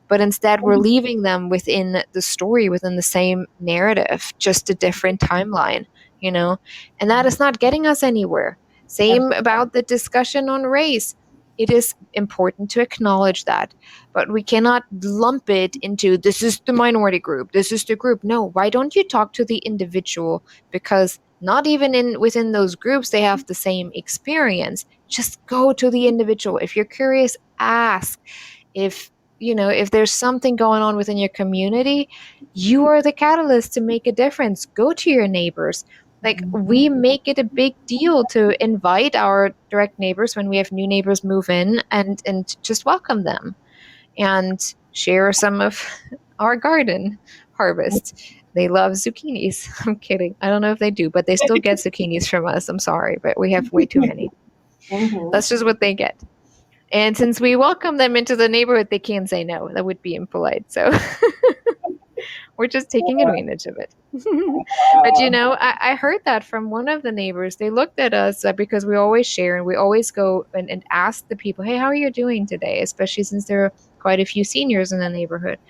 but instead we're leaving them within the story, within the same narrative, just a different timeline, you know, and that is not getting us anywhere. Same about the discussion on race. It is important to acknowledge that, but we cannot lump it into this is the minority group, this is the group. No, why don't you talk to the individual? Because not even in within those groups they have the same experience. Just go to the individual. If you're curious, ask. If if there's something going on within your community, you are the catalyst to make a difference. Go to your neighbors. Like we make it a big deal to invite our direct neighbors when we have new neighbors move in, and just welcome them and share some of our garden harvest. They love zucchinis. I'm kidding. I don't know if they do, but they still get zucchinis from us. I'm sorry, but we have way too many. Mhm. That's just what they get. And since we welcome them into the neighborhood, they can't say no. That would be impolite. So we're just taking advantage of it. But I heard that from one of the neighbors. They looked at us because we always share and we always go and ask the people, hey, how are you doing today? Especially since there are quite a few seniors in the neighborhood.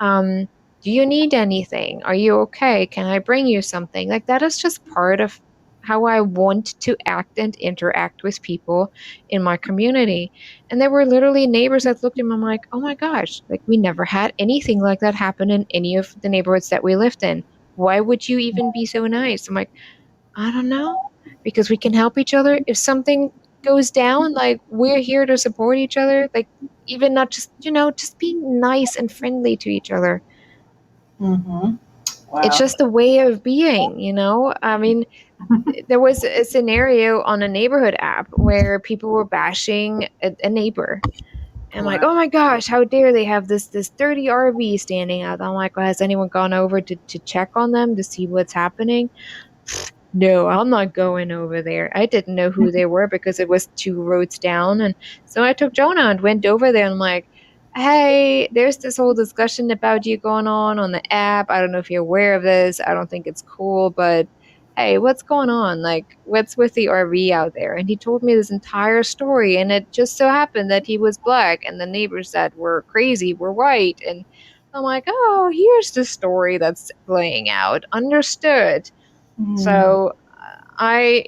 Do you need anything? Are you okay? Can I bring you something? Like that is just part of how I want to act and interact with people in my community. And there were literally neighbors that looked at me, I'm like, oh my gosh, like we never had anything like that happen in any of the neighborhoods that we lived in. Why would you even be so nice? I'm like, I don't know, because we can help each other. If something goes down, like we're here to support each other. Like even not just, just being nice and friendly to each other. Mm-hmm. It's Wow. just a way of being. I mean, there was a scenario on a neighborhood app where people were bashing a neighbor. And I'm like, Wow. oh my gosh, how dare they have this dirty RV standing out? I'm like, well, has anyone gone over to check on them to see what's happening? No, I'm not going over there. I didn't know who they were because it was two roads down. And so I took Jonah and went over there and I'm like, hey, there's this whole discussion about you going on the app. I don't know if you're aware of this. I don't think it's cool, but hey, what's going on? Like, what's with the RV out there? And he told me this entire story. And it just so happened that he was black and the neighbors that were crazy were white. And I'm like, oh, here's the story that's playing out. Understood. Mm-hmm. So I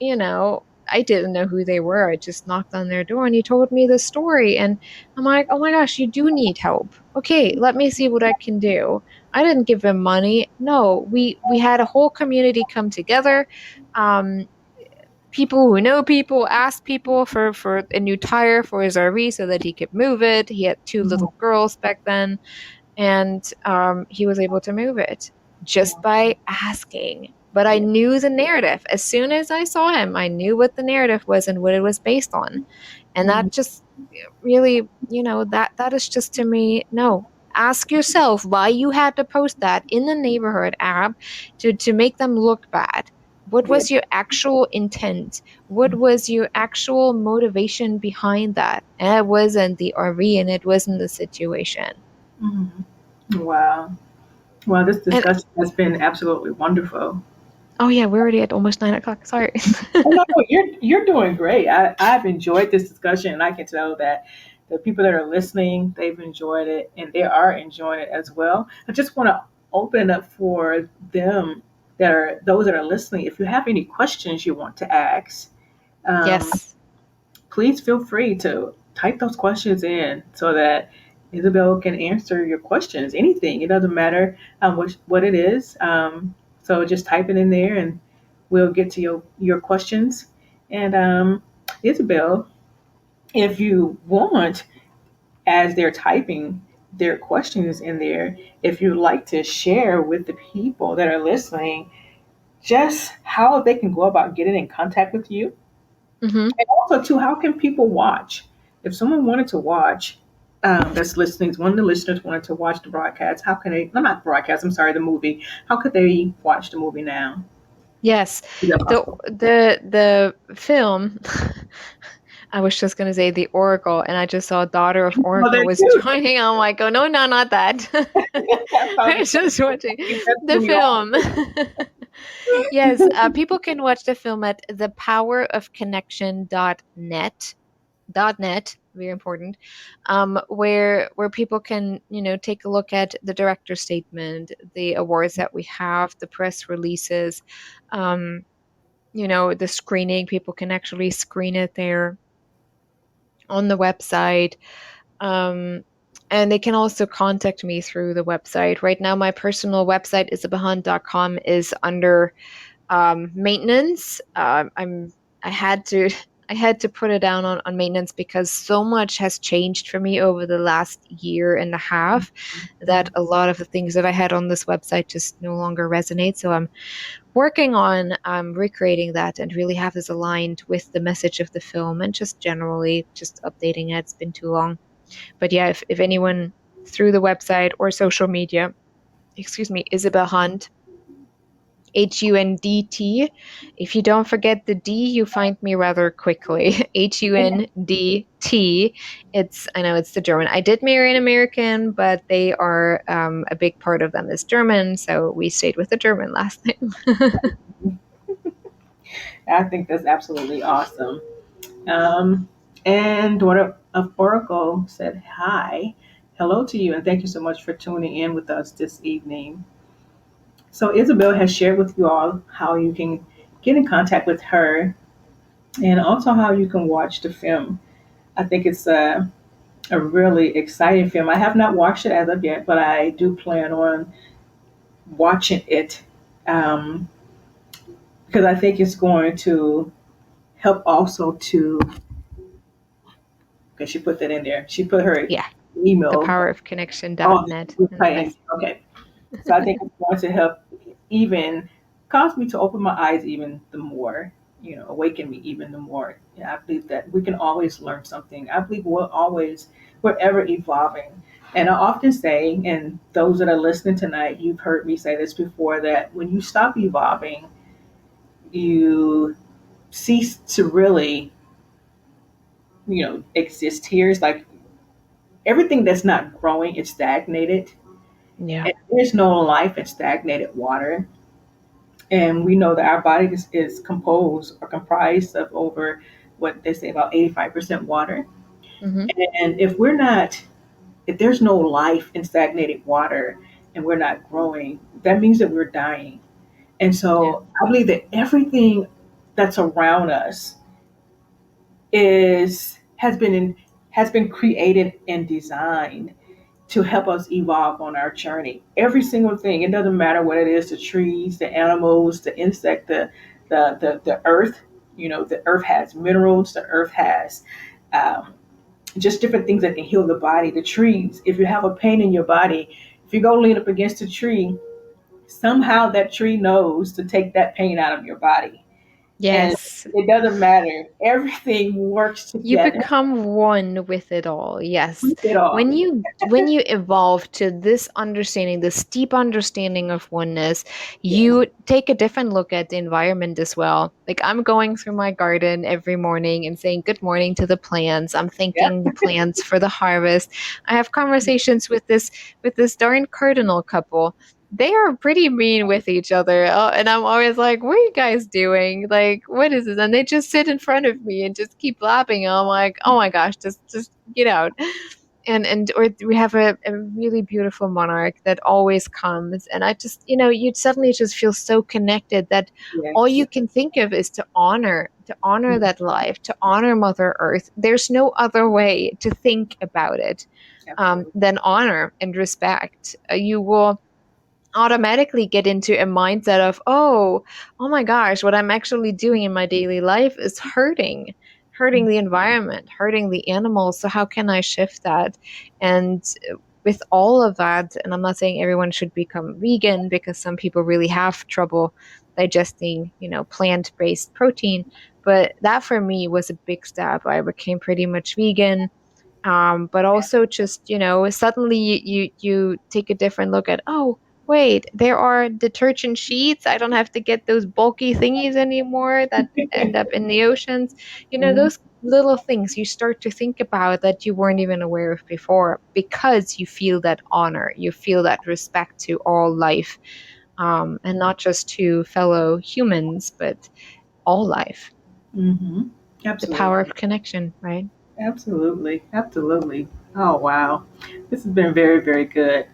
didn't know who they were. I just knocked on their door and he told me the story. And I'm like, oh my gosh, you do need help. Okay, let me see what I can do. I didn't give him money. No, we had a whole community come together. Um, People who know people asked people for a new tire for his RV so that he could move it. He had two little girls back then and he was able to move it just by asking. But I Yeah. knew the narrative. As soon as I saw him, I knew what the narrative was and what it was based on. And Mm-hmm. that just really, that is just to me, no. Ask yourself why you had to post that in the neighborhood app to make them look bad. What Yeah. was your actual intent? What was your actual motivation behind that? And it wasn't the RV and it wasn't the situation. Mm-hmm. Wow. Well, this And discussion has been absolutely wonderful. oh yeah, we're already at almost 9 o'clock. Sorry. Oh, no, no, you're doing great. I've enjoyed this discussion, and I can tell that the people that are listening, they've enjoyed it, and they are enjoying it as well. I just want to open it up for them that are those that are listening. If you have any questions you want to ask, um, Yes. please feel free to type those questions in so that Isabel can answer your questions. Anything, it doesn't matter what it is. So just type it in there, and we'll get to your questions. And Isabel, if you want, as they're typing their questions in there, if you'd like to share with the people that are listening just how they can go about getting in contact with you. Hmm. And also, too, how can people watch? If someone wanted to watch, that's listening, one of the listeners wanted to watch the broadcast, how can they? No, not broadcast. I'm sorry, the movie. How could they watch the movie now? Yes. Is that The possible? the film I was just gonna say the Oracle, and I just saw Daughter of Oh, Oracle there was too. joining. I'm like, oh no, no, not that. I saw I the was just watching that the threw me off. film. Yes, people can watch the film at thepowerofconnection.net, very important, where people can take a look at the director's statement, the awards that we have, the press releases, um, the screening. People can actually screen it there on the website. Um, and they can also contact me through the website. Right now, my personal website, isabelhunt.com, is under maintenance. I had to I had to put it down on maintenance because so much has changed for me over the last year and a half that a lot of the things that I had on this website just no longer resonate. So I'm working on recreating that and really have this aligned with the message of the film and just generally just updating it. It's been too long. But yeah, if anyone through the website or social media, excuse me, Isabel Hunt, HUNDT. If you don't forget the D, you find me rather quickly. HUNDT. I know it's the German. I did marry an American, but they are a big part of them is German, so we stayed with the German last name. I think that's absolutely awesome. Um, and Daughter of Oracle said hi, hello to you, and thank you so much for tuning in with us this evening. So Isabel has shared with you all how you can get in contact with her, and also how you can watch the film. I think it's a really exciting film. I have not watched it as of yet, but I do plan on watching it, um, because I think it's going to help also to, because she put that in there. She put her Yeah, the email. power of connection dot Oh, net we're and playing. list. Okay. So I think it's going to help even cause me to open my eyes even the more, awaken me even the more. Yeah, I believe that we can always learn something. I believe we're ever evolving. And I often say, and those that are listening tonight, you've heard me say this before, that when you stop evolving, you cease to really, exist here. It's like everything that's not growing, it's stagnated. Yeah. And there's no life in stagnated water. And we know that our body is composed or comprised of over what they say about 85% water. Hmm. And if there's no life in stagnated water and we're not growing, that means that we're dying. And Yeah. so I believe that everything that's around us is has been created and designed to help us evolve on our journey. Every single thing. It doesn't matter what it is, the trees, the animals, the insect, the earth. The earth has minerals, the earth has um, just different things that can heal the body. The trees, if you have a pain in your body, if you go lean up against a tree, somehow that tree knows to take that pain out of your body. And Yes. it doesn't matter. Everything works You together. become one with it all. Yes. Keep it all. When you evolve to this understanding, this deep understanding of oneness, Yes. you take a different look at the environment as well. Like I'm going through my garden every morning and saying good morning to the plants. I'm thanking the Yep. plants for the harvest. I have conversations with this darn cardinal couple. They are pretty mean with each other. And I'm always like, what are you guys doing? Like, what is this? And they just sit in front of me and just keep laughing. And I'm like, oh my gosh, just get out. And or we have a really beautiful monarch that always comes. And I just, you'd suddenly just feel so connected that all Yes. you can think of is to honor that life, to honor Mother Earth. There's no other way to think about it Absolutely. than honor and respect. You will automatically get into a mindset of, oh my gosh, what I'm actually doing in my daily life is hurting the environment, hurting the animals. So how can I shift that? And with all of that, and I'm not saying everyone should become vegan because some people really have trouble digesting, plant-based protein, but that for me was a big step. I became pretty much vegan, but also just, suddenly you take a different look at, oh, wait, there are detergent sheets. I don't have to get those bulky thingies anymore that end up in the oceans. Mhm. Those little things you start to think about that you weren't even aware of before because you feel that honor, you feel that respect to all life, and not just to fellow humans, but all life. Mhm. The power Absolutely. of connection, right? Absolutely. Absolutely. Oh wow. This has been very, very good.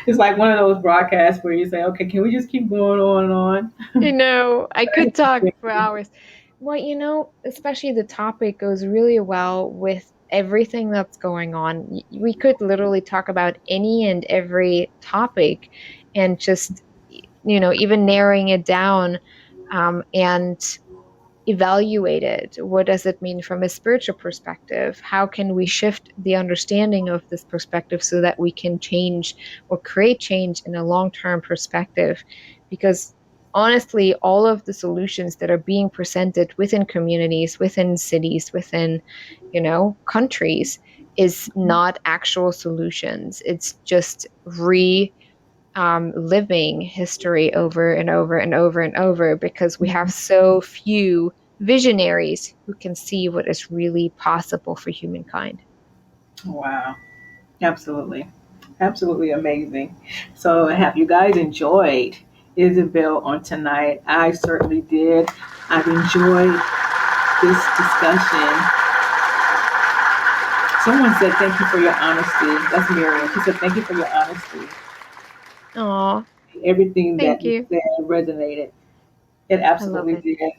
It's like one of those broadcasts where you say, okay, can we just keep going on and on? I could talk for hours. Well, especially the topic goes really well with everything that's going on. We could literally talk about any and every topic and just, even narrowing it down, and evaluated. What does it mean from a spiritual perspective? How can we shift the understanding of this perspective so that we can change or create change in a long term perspective? Because honestly, all of the solutions that are being presented within communities, within cities, within, countries is not actual solutions. It's just living history over and over and over and over because we have so few visionaries who can see what is really possible for humankind. Wow. Absolutely. Absolutely amazing. So have you guys enjoyed Isabel on tonight? I certainly did. I've enjoyed this discussion. Someone said thank you for your honesty. That's Miriam. She said thank you for your honesty. Oh, Everything that thank you you. said resonated. It I love absolutely it. did.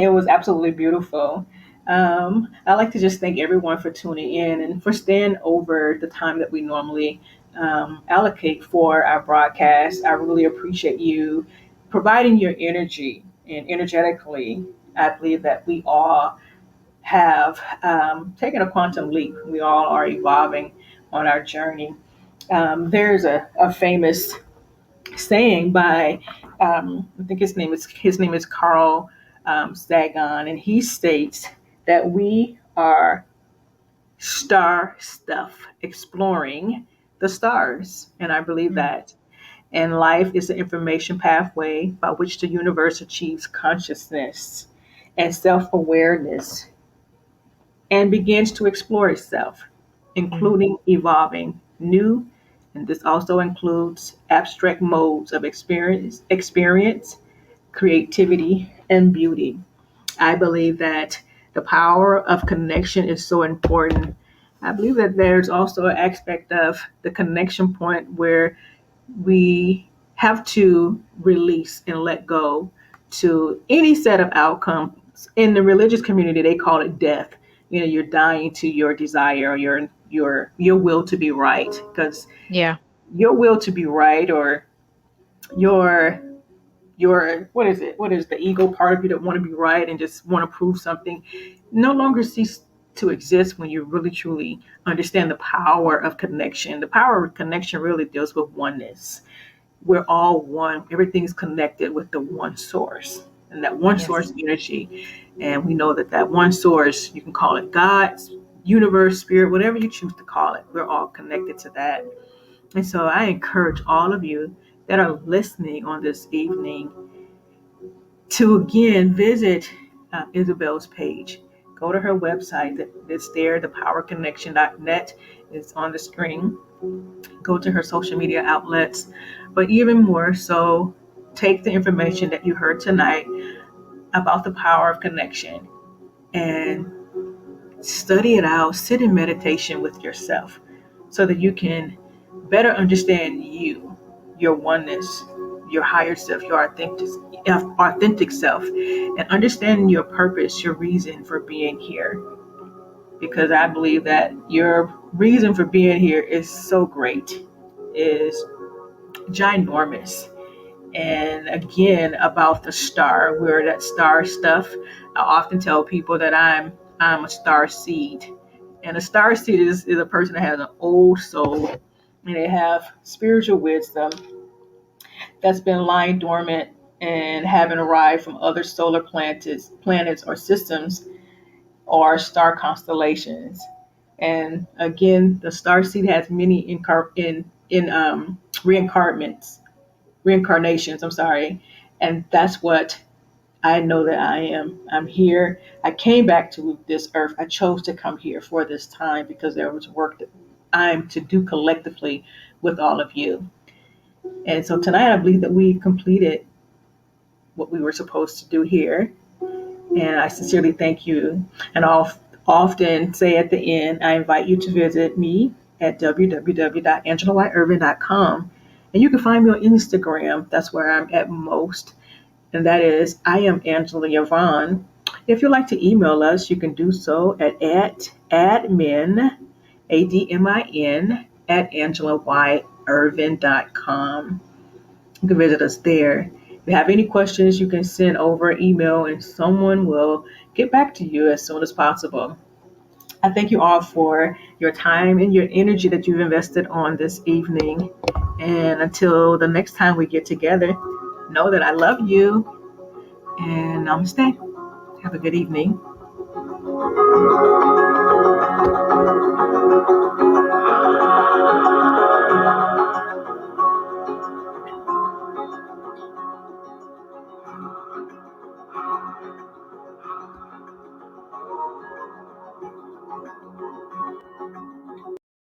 It was absolutely beautiful. I'd like to just thank everyone for tuning in and for staying over the time that we normally allocate for our broadcast. I really appreciate you providing your energy and energetically. I believe that we all have taken a quantum leap. We all are evolving on our journey. There's a famous saying by I think his name is Carl Sagan, and he states that we are star stuff exploring the stars, and I believe Mm, that. And life is the information pathway by which the universe achieves consciousness and self awareness and begins to explore itself, mm, including evolving new, and this also includes abstract modes of experience, creativity, and beauty. I believe that the power of connection is so important. I believe that there's also an aspect of the connection point where we have to release and let go to any set of outcomes. In the religious community, they call it death. You know, you're dying to your desire or your will to be right, because yeah. your will to be right, or your what is it? What is the ego part of you that want to be right and just want to prove something, no longer cease to exist when you really truly understand the power of connection. The power of connection really deals with oneness. We're all one. Everything's connected with the one source, and that one Yes. source energy. And we know that that one source, you can call it God, universe, spirit, whatever you choose to call it. We're all connected to that. And so I encourage all of you that are listening on this evening to again visit Isabel's page. Go to her website that's there, thepowerconnection.net is on the screen. Go to her social media outlets, but even more so, take the information that you heard tonight about the power of connection and study it out. Sit in meditation with yourself so that you can better understand you, your oneness, your higher self, your authentic self, and understanding your purpose, your reason for being here. Because I believe that your reason for being here is so great, is ginormous. And again, about the star, where that star stuff, I often tell people that I'm a star seed. And a star seed is a person that has an old soul and they have spiritual wisdom that's been lying dormant and haven't arrived from other solar planets or systems or star constellations. And again, the star seed has many reincarnations. Reincarnations. I'm sorry, and that's what I know that I am. I'm here. I came back to this earth. I chose to come here for this time because there was work that I'm to do collectively with all of you. And so tonight, I believe that we've completed what we were supposed to do here. And I sincerely thank you. And I'll often say at the end, I invite you to visit me at www.angelawhiteirvin.com. And you can find me on Instagram. That's where I'm at most. And that is, I am Angela Yvonne. If you'd like to email us, you can do so at admin, ADMIN, at angelawhiteirvin.com. You can visit us there. If you have any questions, you can send over an email and someone will get back to you as soon as possible. I thank you all for your time and your energy that you've invested on this evening. And until the next time we get together, know that I love you and namaste. Have a good evening.